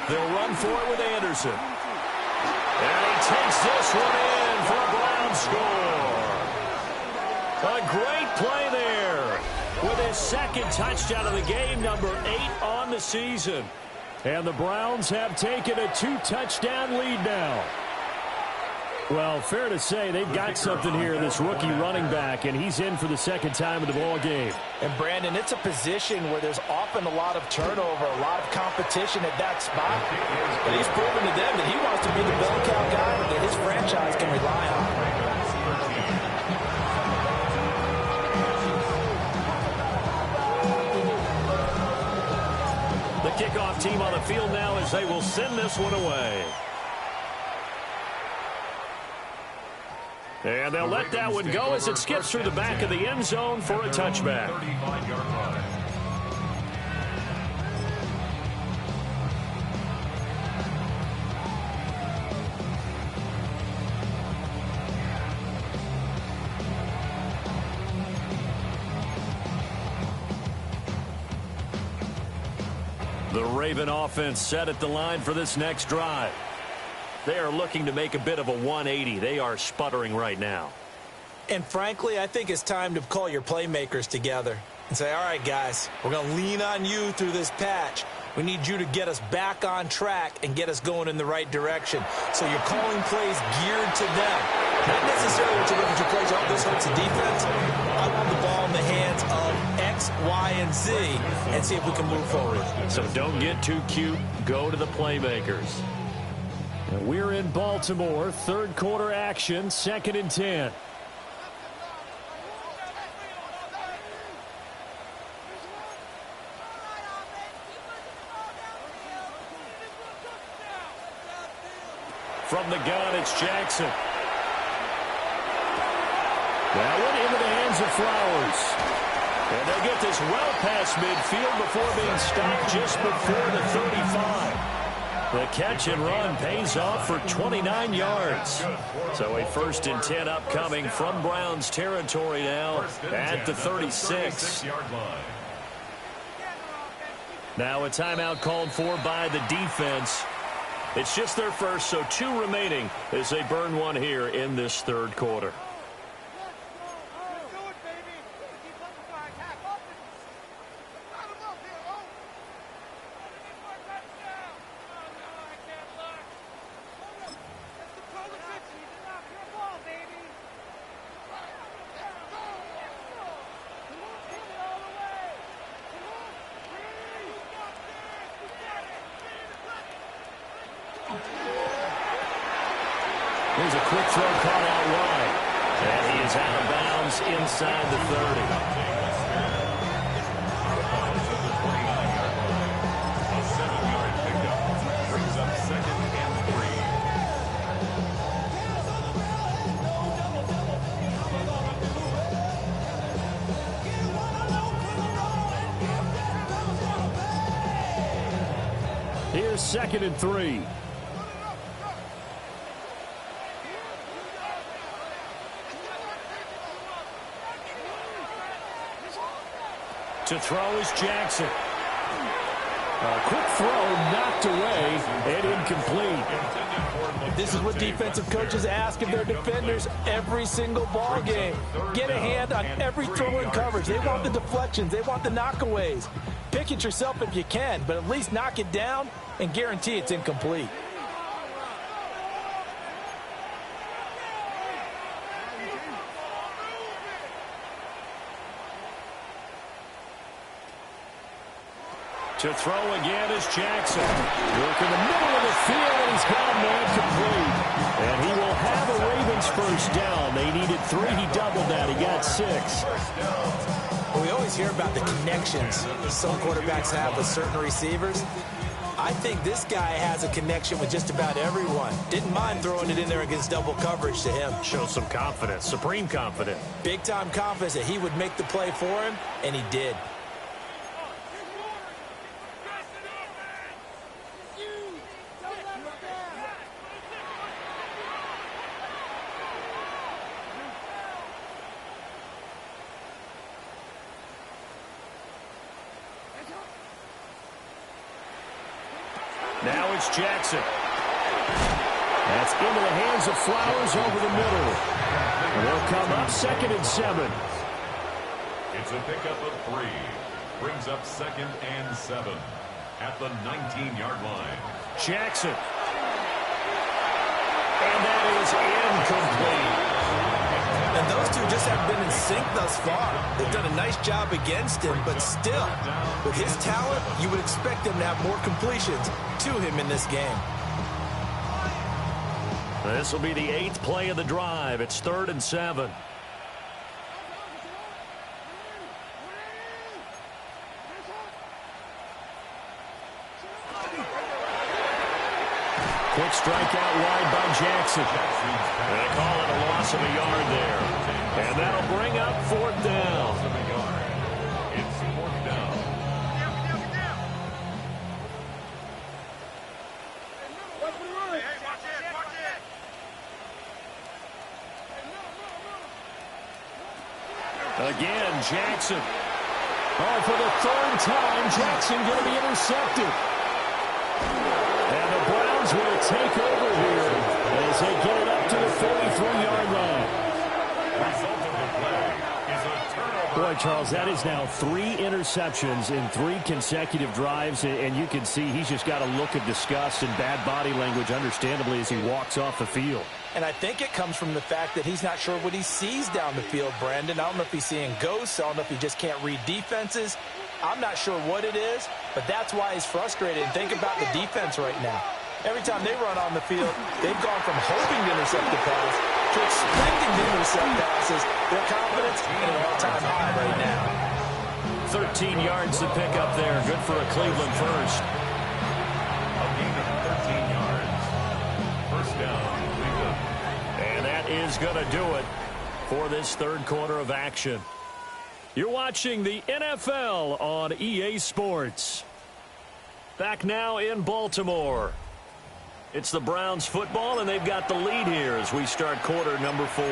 They'll run for it with Anderson. And he takes this one in for a Brown score. A great play there with his second touchdown of the game, number 8 on the season. And the Browns have taken a 2-touchdown lead now. Well, fair to say they've got something here, this rookie running back, and he's in for the second time in the ball game. And, Brandon, it's a position where there's often a lot of turnover, a lot of competition at that spot. But he's proven to them that he wants to be the bell cow guy that his franchise can rely on. The kickoff team on the field now as they will send this one away. And they'll let that one go as it skips through the back of the end zone for a touchback. 35-yard line. The Raven offense set at the line for this next drive. They are looking to make a bit of a 180. They are sputtering right now. And frankly, I think it's time to call your playmakers together and say, all right, guys, we're going to lean on you through this patch. We need you to get us back on track and get us going in the right direction. So you're calling plays geared to them. Not necessarily what you look at your plays, oh, this hurts the defense. I want the ball in the hands of X, Y, and Z and see if we can move forward. So don't get too cute. Go to the playmakers. And we're in Baltimore. Third quarter action, 2nd and 10. From the gun, it's Jackson. That one into the hands of Flowers. And they get this well past midfield before being stopped just before the 35. The catch and run pays off for 29 yards. So a 1st and 10 upcoming from Browns territory now at the 36. Now a timeout called for by the defense. It's just their first, so 2 remaining as they burn one here in this third quarter. Here's a quick throw caught out wide. And he is out of bounds inside the 30. A 7-yard pickup brings up 2nd and 3. Here's 2nd and 3. To throw is Jackson. A quick throw knocked away and incomplete. This is what defensive coaches ask of their defenders every single ball game. Get a hand on every throw in coverage. They want the deflections. They want the knockaways. Pick it yourself if you can, but at least knock it down and guarantee it's incomplete. To throw again is Jackson. Work in the middle of the field, and he's got a man complete. And he will have a Ravens first down. They needed 3. He doubled that. He got 6. Well, we always hear about the connections some quarterbacks have with certain receivers. I think this guy has a connection with just about everyone. Didn't mind throwing it in there against double coverage to him. Shows some confidence, supreme confidence. Big-time confidence that he would make the play for him, and he did. Now it's Jackson. That's into the hands of Flowers over the middle. And they'll come up 2nd and 7. It's a pickup of 3. Brings up 2nd and 7 at the 19-yard line. Jackson. And that is incomplete. And those two just haven't been in sync thus far. They've done a nice job against him, but still, with his talent, you would expect him to have more completions to him in this game. This will be the 8th play of the drive. It's 3rd and 7. Quick strike out wide by Jackson. They call it a loss of a yard there. And that'll bring up 4th down. It's 4th down. Again, Jackson. Oh, for the third time, Jackson going to be intercepted. And the Browns will take over here as they get it up to the 43-yard line. Result of the play is a turnover. Boy, Charles, that is now 3 interceptions in 3 consecutive drives, and you can see he's just got a look of disgust and bad body language, understandably, as he walks off the field. And I think it comes from the fact that he's not sure what he sees down the field, Brandon. I don't know if he's seeing ghosts. I don't know if he just can't read defenses. I'm not sure what it is, but that's why he's frustrated. And think about the defense right now. Every time they run on the field, they've gone from hoping to intercept the pass to expecting to intercept passes. Their confidence at an all-time high right now. 13 yards to pick up there. Good for a Cleveland first. A gain of 13 yards. First down, Cleveland. And that is going to do it for this third quarter of action. You're watching the NFL on EA Sports. Back now in Baltimore. It's the Browns football, and they've got the lead here as we start quarter number 4.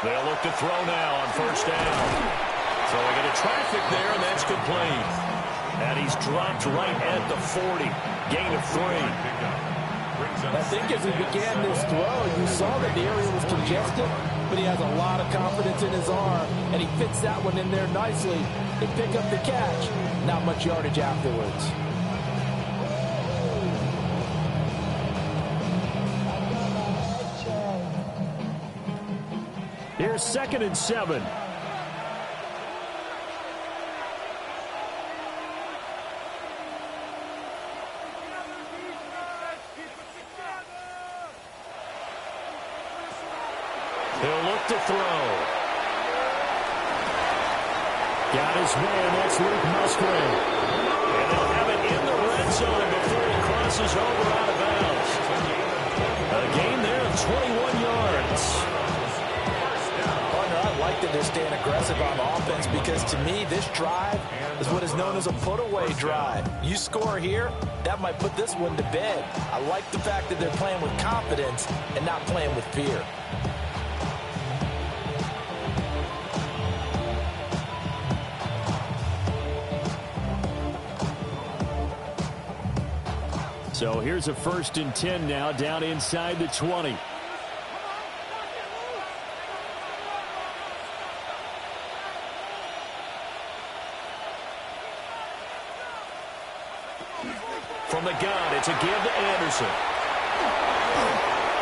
They'll look to throw now on first down. Throwing into traffic there, and that's complete. And he's dropped right at the 40. Gain of 3. I think as he began this throw, you saw that the area was congested, but he has a lot of confidence in his arm, and he fits that one in there nicely. They pick up the catch. Not much yardage afterwards. Here's 2nd and 7. He'll look to throw. Got his man. That's Luke Musgrave. And they'll have it in the red zone before he crosses over out of bounds. A gain there of 21 yards. I like that they're staying aggressive on offense because, to me, this drive is what is known as a put-away drive. You score here, that might put this one to bed. I like the fact that they're playing with confidence and not playing with fear. So here's a 1st and 10 now, down inside the 20. From the gun, it's a give to Anderson.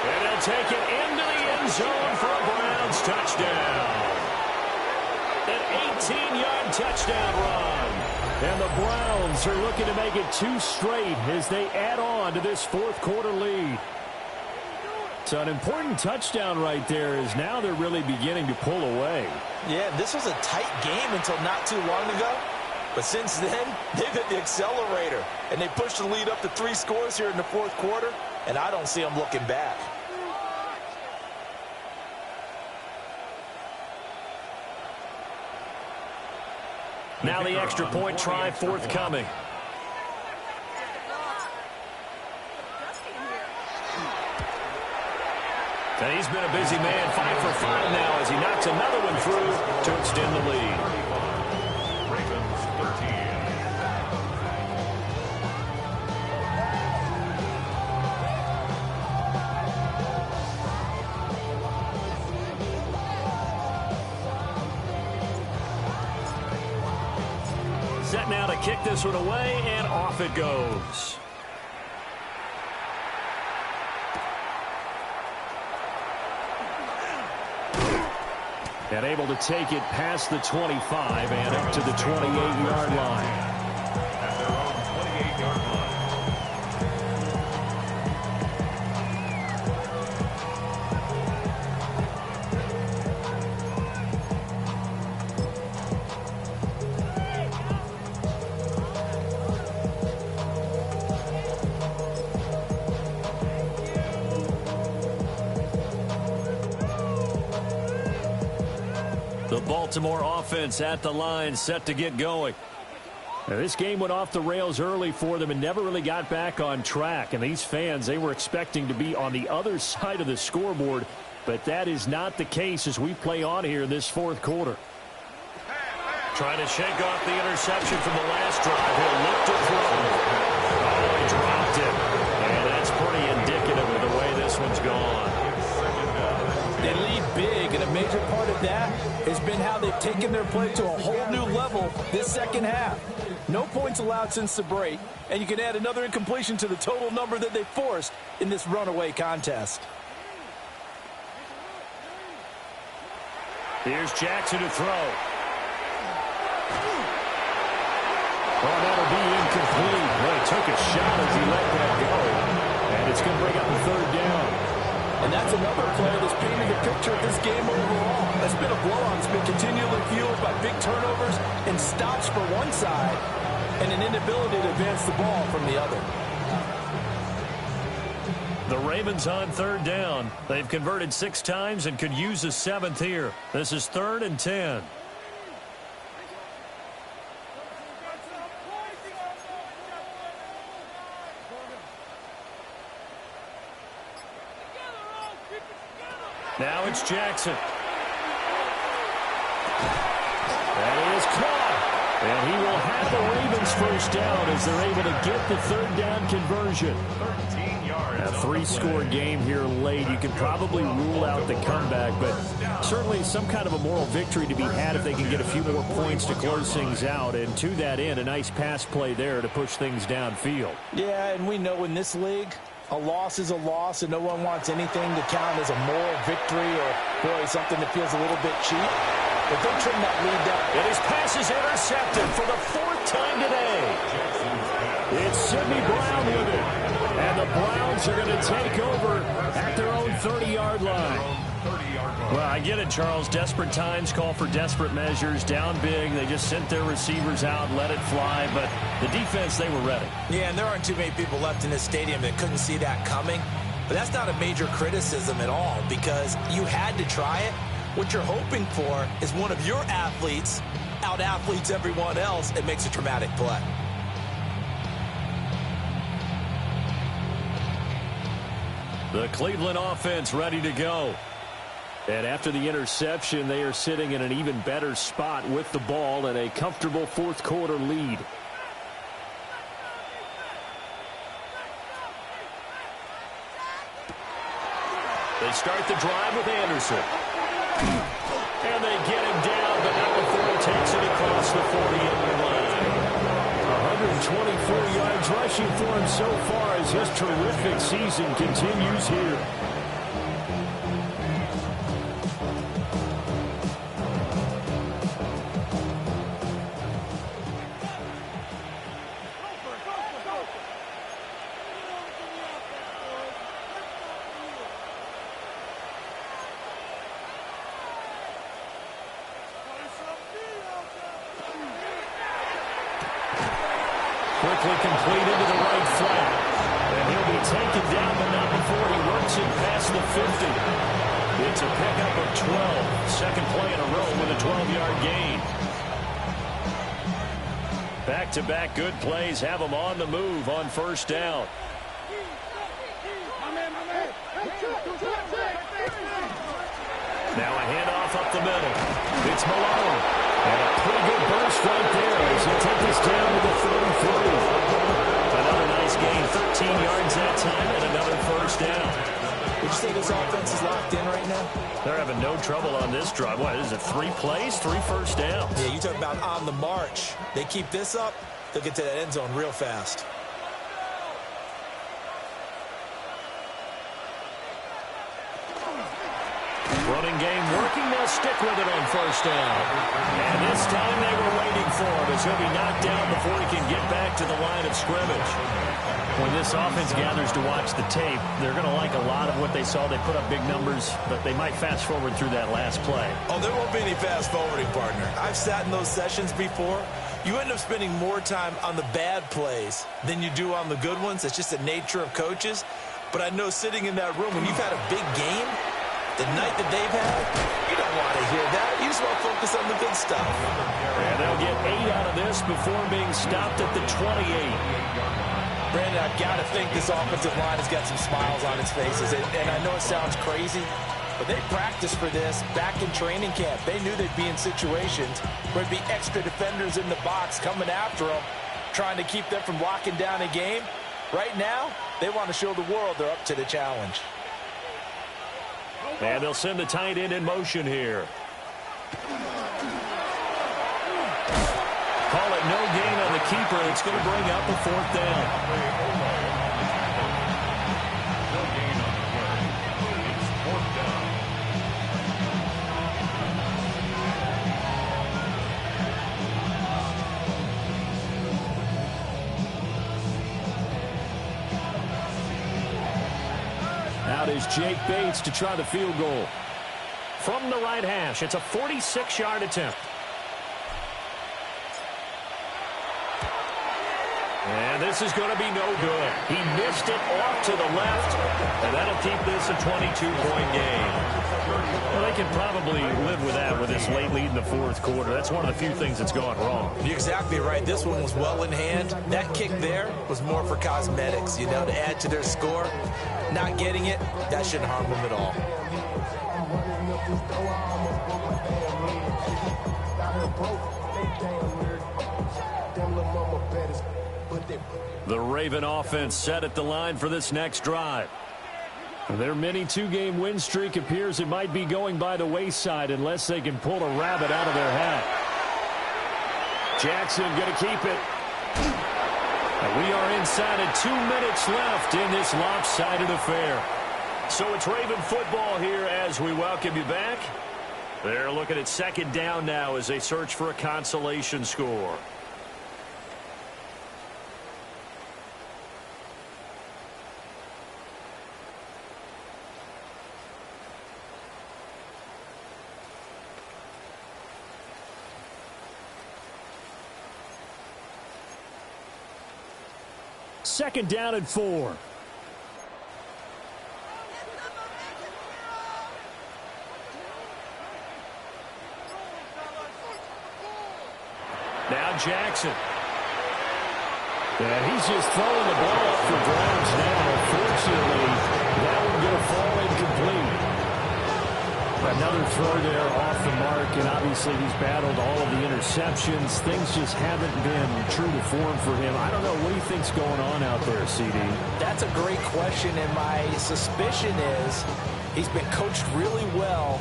And he'll take it into the end zone for a Browns touchdown. An 18-yard touchdown run. And the Browns are looking to make it 2 straight as they add on to this 4th quarter lead. So an important touchdown right there is now they're really beginning to pull away. Yeah, this was a tight game until not too long ago. But since then, they've hit the accelerator, and they pushed the lead up to 3 scores here in the 4th quarter, and I don't see them looking back. Now the extra point try forthcoming. And he's been a busy man, 5 for 5 now as he knocks another one through to extend the lead. Set now to kick this one away, and off it goes. And able to take it past the 25 and up to the 28-yard line. At their own 28-yard line. The Baltimore offense at the line, set to get going. Now, this game went off the rails early for them and never really got back on track. And these fans, they were expecting to be on the other side of the scoreboard, but that is not the case as we play on here in this fourth quarter. Trying to shake off the interception from the last drive. He'll look to throw. Oh, he dropped it. And that's pretty indicative of the way this one's gone. They lead big, and a major part of that has been how they've taken their play to a whole new level this second half. No points allowed since the break, and you can add another incompletion to the total number that they forced in this runaway contest. Here's Jackson to throw. Oh, that'll be incomplete. Well, he took a shot as he let that go. And it's going to bring up a third down. And that's another play that's painted a picture of this game overall. It's been a blowout. It's been continually fueled by big turnovers and stops for one side and an inability to advance the ball from the other. The Ravens on third down. They've converted 6 times and could use a 7th here. This is 3rd and 10. Now it's Jackson. That is caught. And he will have the Ravens first down as they're able to get the third down conversion. 13 yards. A 3-score game here late. You can probably rule out the comeback, but certainly some kind of a moral victory to be had if they can get a few more points to close things out. And to that end, a nice pass play there to push things downfield. Yeah, and we know in this league, a loss is a loss, and no one wants anything to count as a moral victory or, boy, something that feels a little bit cheap. But they trim that lead down. And his pass is intercepted for the 4th time today. It's Sidney Brown with it. And the Browns are going to take over at their own 30-yard line. Well, I get it, Charles. Desperate times call for desperate measures. Down big. They just sent their receivers out, let it fly. But the defense, they were ready. Yeah, and there aren't too many people left in this stadium that couldn't see that coming. But that's not a major criticism at all because you had to try it. What you're hoping for is one of your athletes out-athletes everyone else and makes a dramatic play. The Cleveland offense ready to go. And after the interception, they are sitting in an even better spot with the ball and a comfortable fourth quarter lead. They start the drive with Anderson. And they get him down, but not before he takes it across the 40-yard line. 124 yards rushing for him so far as his terrific season continues here. Quickly completed to the right flat. And he'll be taken down, but not before he works it past the 50. It's a pickup of 12. Second play in a row with a 12-yard gain. Back-to-back good plays have him on the move on first down. Now a handoff up the middle. It's Malone. And a pretty good burst right there as he'll take this down to the 33. Another nice gain, 13 yards that time, and another first down. Would you say this offense is locked in right now? They're having no trouble on this drive. What is it, 3 plays, 3 first downs? Yeah, you talk about on the march. They keep this up, they'll get to that end zone real fast. Running game working. They'll stick with it on first down. And this time they were waiting for him as he'll be knocked down before he can get back to the line of scrimmage. When this offense gathers to watch the tape, they're going to like a lot of what they saw. They put up big numbers, but they might fast forward through that last play. Oh, there won't be any fast forwarding, partner. I've sat in those sessions before. You end up spending more time on the bad plays than you do on the good ones. It's just the nature of coaches. But I know sitting in that room, when you've had a big game, the night that they've had, you don't want to hear that. You just want to focus on the good stuff. And they'll get 8 out of this before being stopped at the 28. Brandon, I've got to think this offensive line has got some smiles on its faces. And I know it sounds crazy, but they practiced for this back in training camp. They knew they'd be in situations where there'd be extra defenders in the box coming after them, trying to keep them from locking down a game. Right now, they want to show the world they're up to the challenge. And they'll send the tight end in motion here. Call it no gain on the keeper. It's going to bring up a 4th down. No gain on the play. It's 4th down. Out is Jake Bates to try the field goal. From the right hash, it's a 46-yard attempt. And this is going to be no good. He missed it off to the left, and that'll keep this a 22-point game. Well, they can probably live with that with this late lead in the 4th quarter. That's one of the few things that's gone wrong. You're exactly right. This one was well in hand. That kick there was more for cosmetics, to add to their score. Not getting it, that shouldn't harm them at all. The Raven offense set at the line for this next drive. Their mini 2-game win streak appears it might be going by the wayside unless they can pull a rabbit out of their hat. Jackson going to keep it. And we are inside of 2 minutes left in this lopsided affair. So it's Raven football here as we welcome you back. They're looking at 2nd down now as they search for a consolation score. Second down and 4. Now Jackson. And he's just throwing the ball up for grabs now. Fortunately, that one going to fall incomplete. Another throw there off the mark, and obviously he's battled all of the interceptions. Things just haven't been true to form for him. I don't know. What do you think's going on out there, CD? That's a great question, and my suspicion is he's been coached really well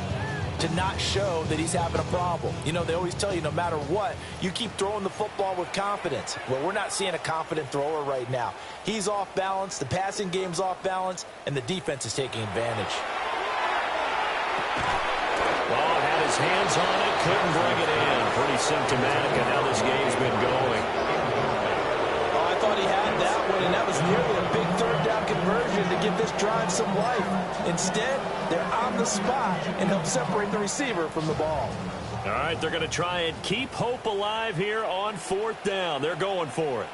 to not show that he's having a problem. They always tell you no matter what, you keep throwing the football with confidence. Well, we're not seeing a confident thrower right now. He's off balance, the passing game's off balance, and the defense is taking advantage. Well, had his hands on it, couldn't bring it in. Pretty symptomatic of how this game's been going. Oh, I thought he had that one, and that was nearly a big 3rd down conversion to give this drive some life. Instead, they're on the spot and help separate the receiver from the ball. All right, they're going to try and keep hope alive here on 4th down. They're going for it.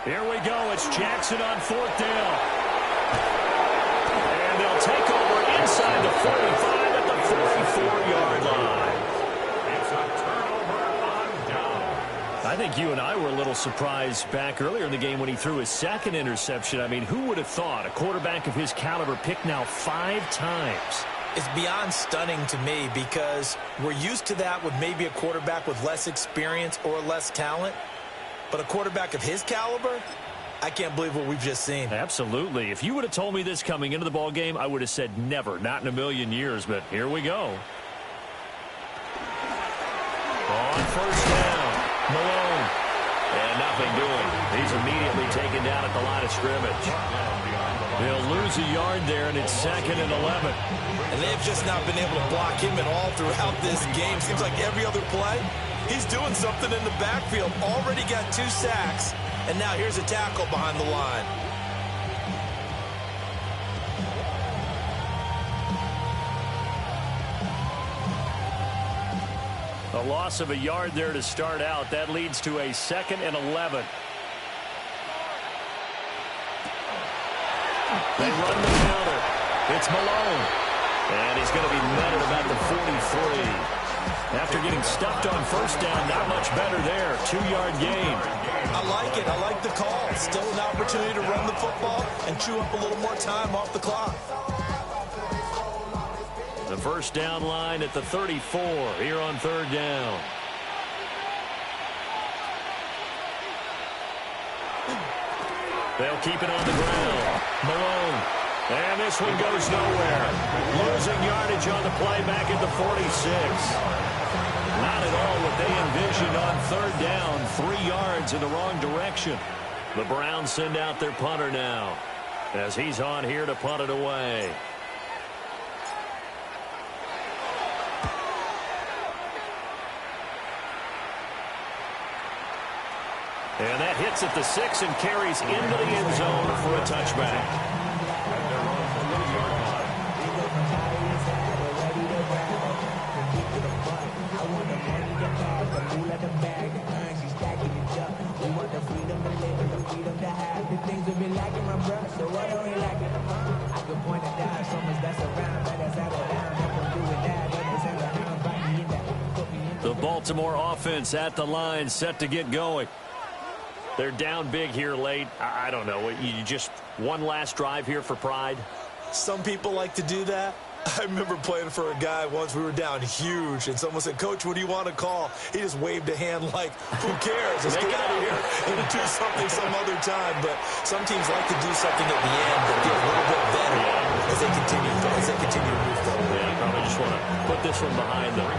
Here we go. It's Jackson on 4th down. And they'll take over inside the 45 at the 44-yard line. It's a turnover on down. I think you and I were a little surprised back earlier in the game when he threw his 2nd interception. I mean, who would have thought a quarterback of his caliber picked now 5 times? It's beyond stunning to me because we're used to that with maybe a quarterback with less experience or less talent. But a quarterback of his caliber, I can't believe what we've just seen. Absolutely. If you would have told me this coming into the ball game, I would have said never, not in a million years. But here we go. On 1st down, Malone. And nothing doing. He's immediately taken down at the line of scrimmage. They'll lose a yard there, and it's 2nd and 11. And they've just not been able to block him at all throughout this game. Seems like every other play, he's doing something in the backfield. Already got 2 sacks, and now here's a tackle behind the line. A loss of a yard there to start out. That leads to a 2nd and 11. They run the counter. It's Malone. And he's going to be met at about the 43. After getting stuffed on first down, not much better there. 2-yard gain. I like it. I like the call. Still an opportunity to run the football and chew up a little more time off the clock. The first down line at the 34 here on third down. They'll keep it on the ground. Malone. And this one goes nowhere. Losing yardage on the play back at the 46. Not at all what they envisioned on third down. 3 yards in the wrong direction. The Browns send out their punter now as he's on here to punt it away. And that hits at the 6 and carries into the end zone for a touchback. The Baltimore offense at the line, set to get going. They're down big here late. I don't know. You just one last drive here for pride? Some people like to do that. I remember playing for a guy once. We were down huge, and someone said, "Coach, what do you want to call?" He just waved a hand like, "Who cares? Let's get out of here and do something some other time." But some teams like to do something at the end that get a little bit better as they continue to move forward. Yeah, probably just want to put this one behind them.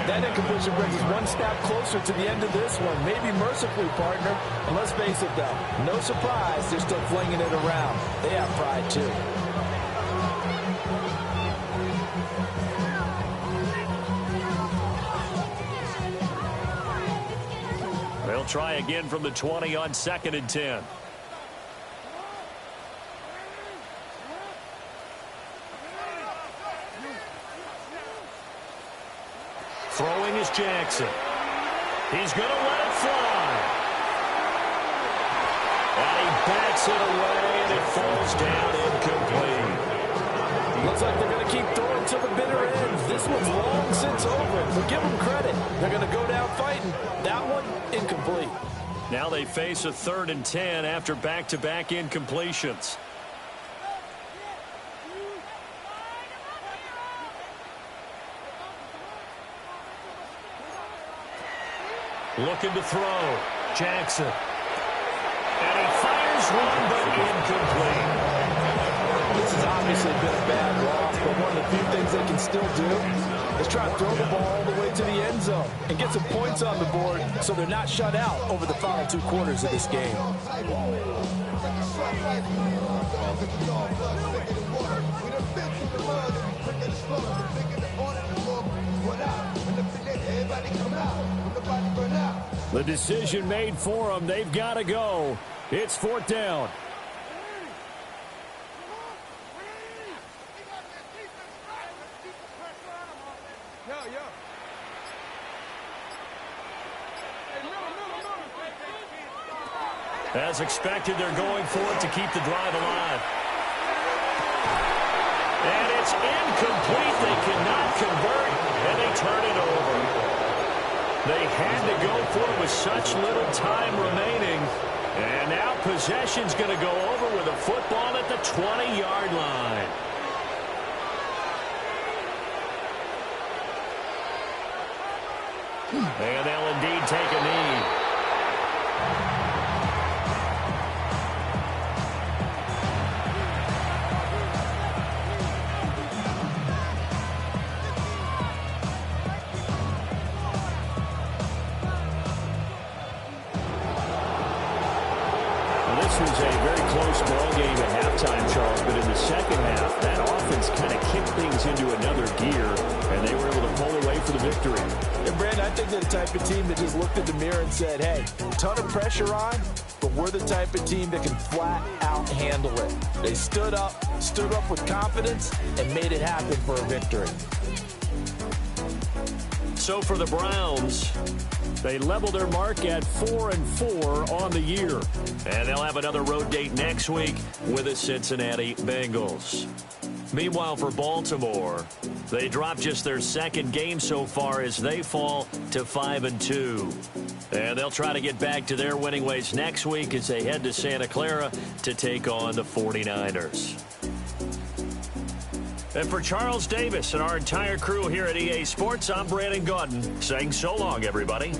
That incompletion brings us one step closer to the end of this one. Maybe mercifully, partner. And let's face it, though, no surprise, they're still flinging it around. They have pride, too. They'll try again from the 20 on 2nd and 10. Throwing is Jackson. He's going to let it fly. And he backs it away, and it falls down incomplete. Looks like they're going to keep throwing to the bitter end. This one's long since over, but give them credit. They're going to go down fighting. That one, incomplete. Now they face a 3rd and 10 after back-to-back incompletions. Looking to throw. Jackson. And he fires one, but incomplete. This has obviously been a bad loss, but one of the few things they can still do is try to throw the ball all the way to the end zone and get some points on the board so they're not shut out over the final 2 quarters of this game. The decision made for them. They've got to go. It's 4th down. As expected, they're going for it to keep the drive alive. And it's incomplete. They cannot convert, and they turn it over. They had to go for it with such little time remaining. And now possession's going to go over with a football at the 20-yard line. And they'll indeed take a knee. This was a very close ball game at halftime, Charles, but in the second half, that offense kind of kicked things into another gear, and they were able to pull away for the victory. And, Brandon, I think they're the type of team that just looked in the mirror and said, hey, ton of pressure on, but we're the type of team that can flat out handle it. They stood up with confidence, and made it happen for a victory. So for the Browns, they level their mark at 4-4 on the year. And they'll have another road date next week with the Cincinnati Bengals. Meanwhile, for Baltimore, they dropped just their second game so far as they fall to 5-2. And they'll try to get back to their winning ways next week as they head to Santa Clara to take on the 49ers. And for Charles Davis and our entire crew here at EA Sports, I'm Brandon Gaudin saying so long, everybody.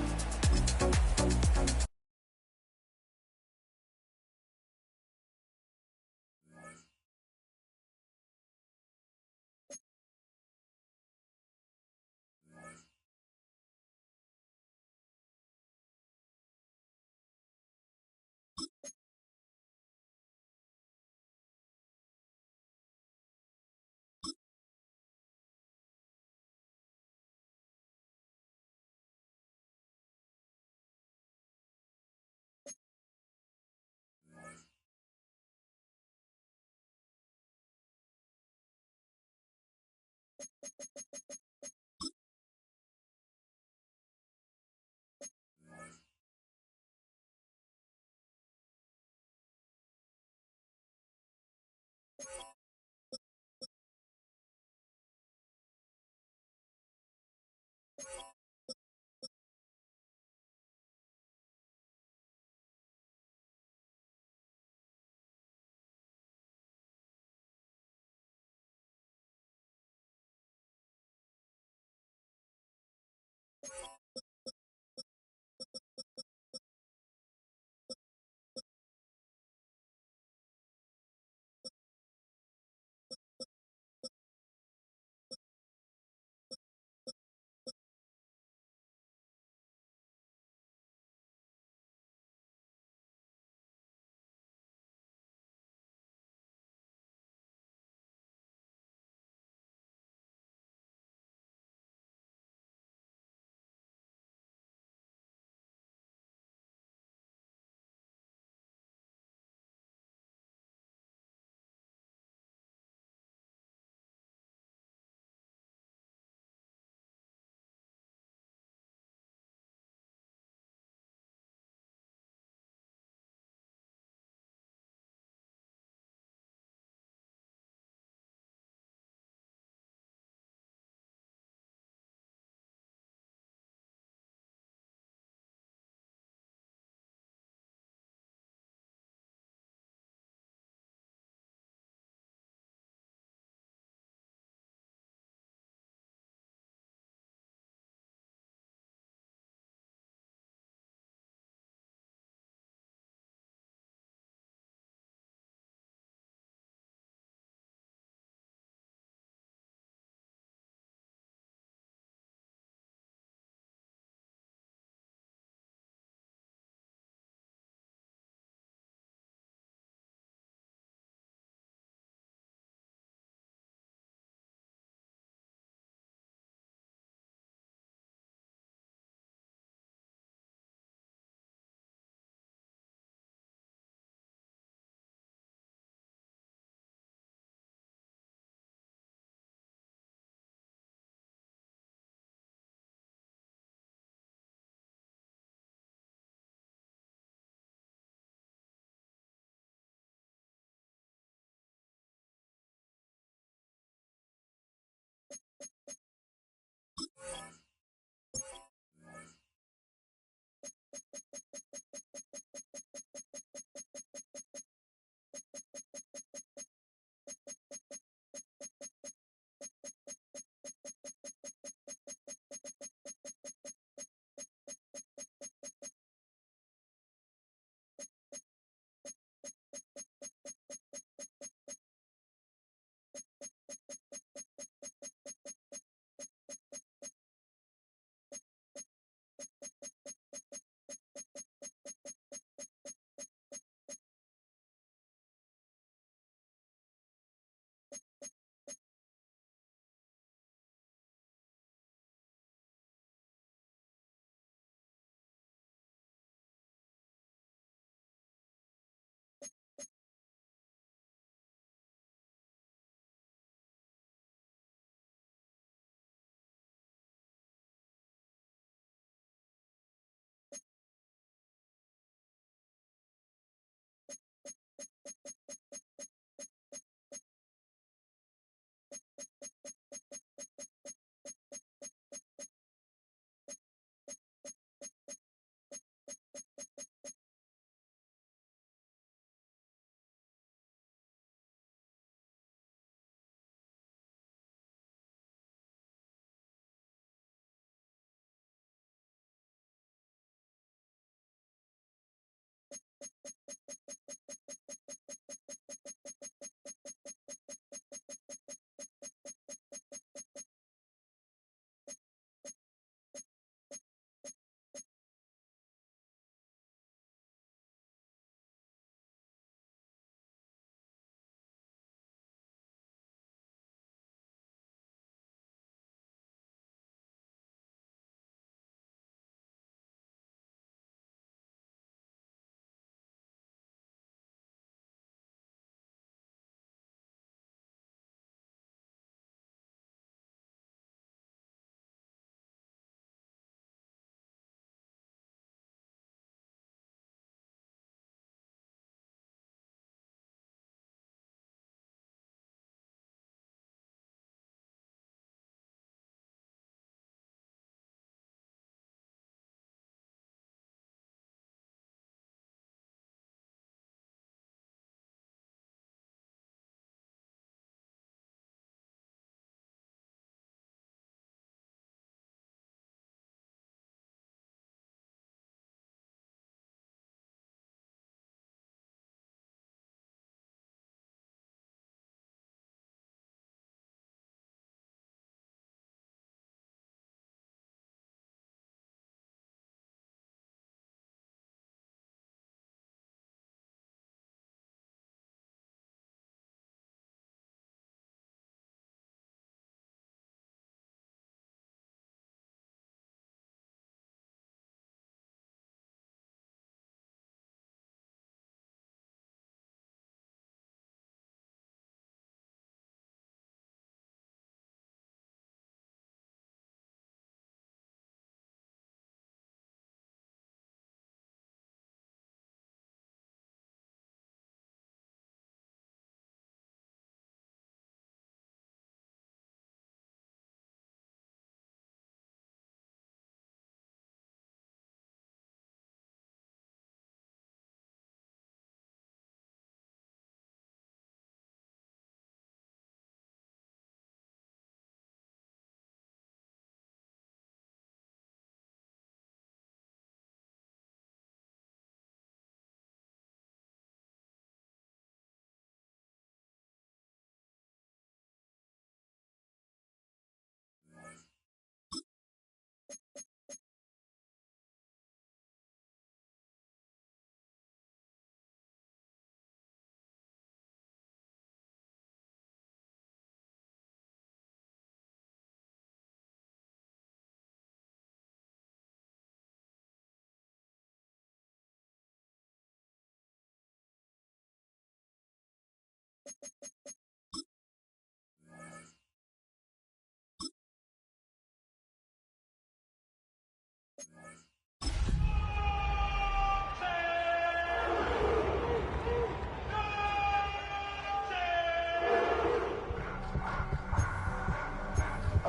I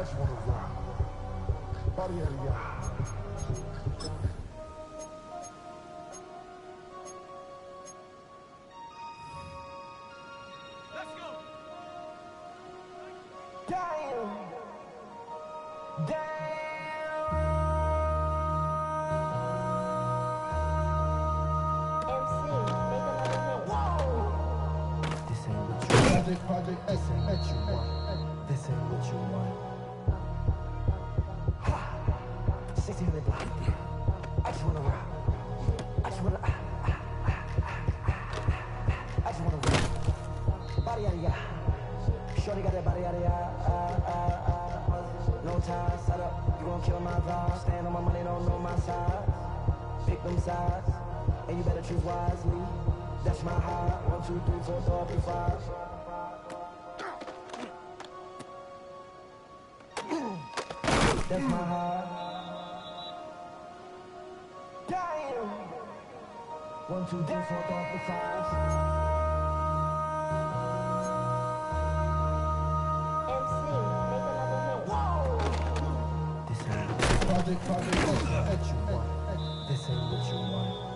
just want to rock. Body out of y'all. Let's go. Damn. Damn. This ain't what you want. Project S ain't what you want. This ain't what you want. 1600 block. I just wanna rock. I just wanna. I just wanna rock. Body out of ya. Shorty got that body out of ya. No time, set up. You gon' kill my vibe. Stand on my money, don't know my size. Pick them sides, and you better choose wisely. That's my high. 1, 2, 3, 4, 5. That's my high. Damn. 1, 2, 3, 4, 5. This ain't what you want. This ain't what you want.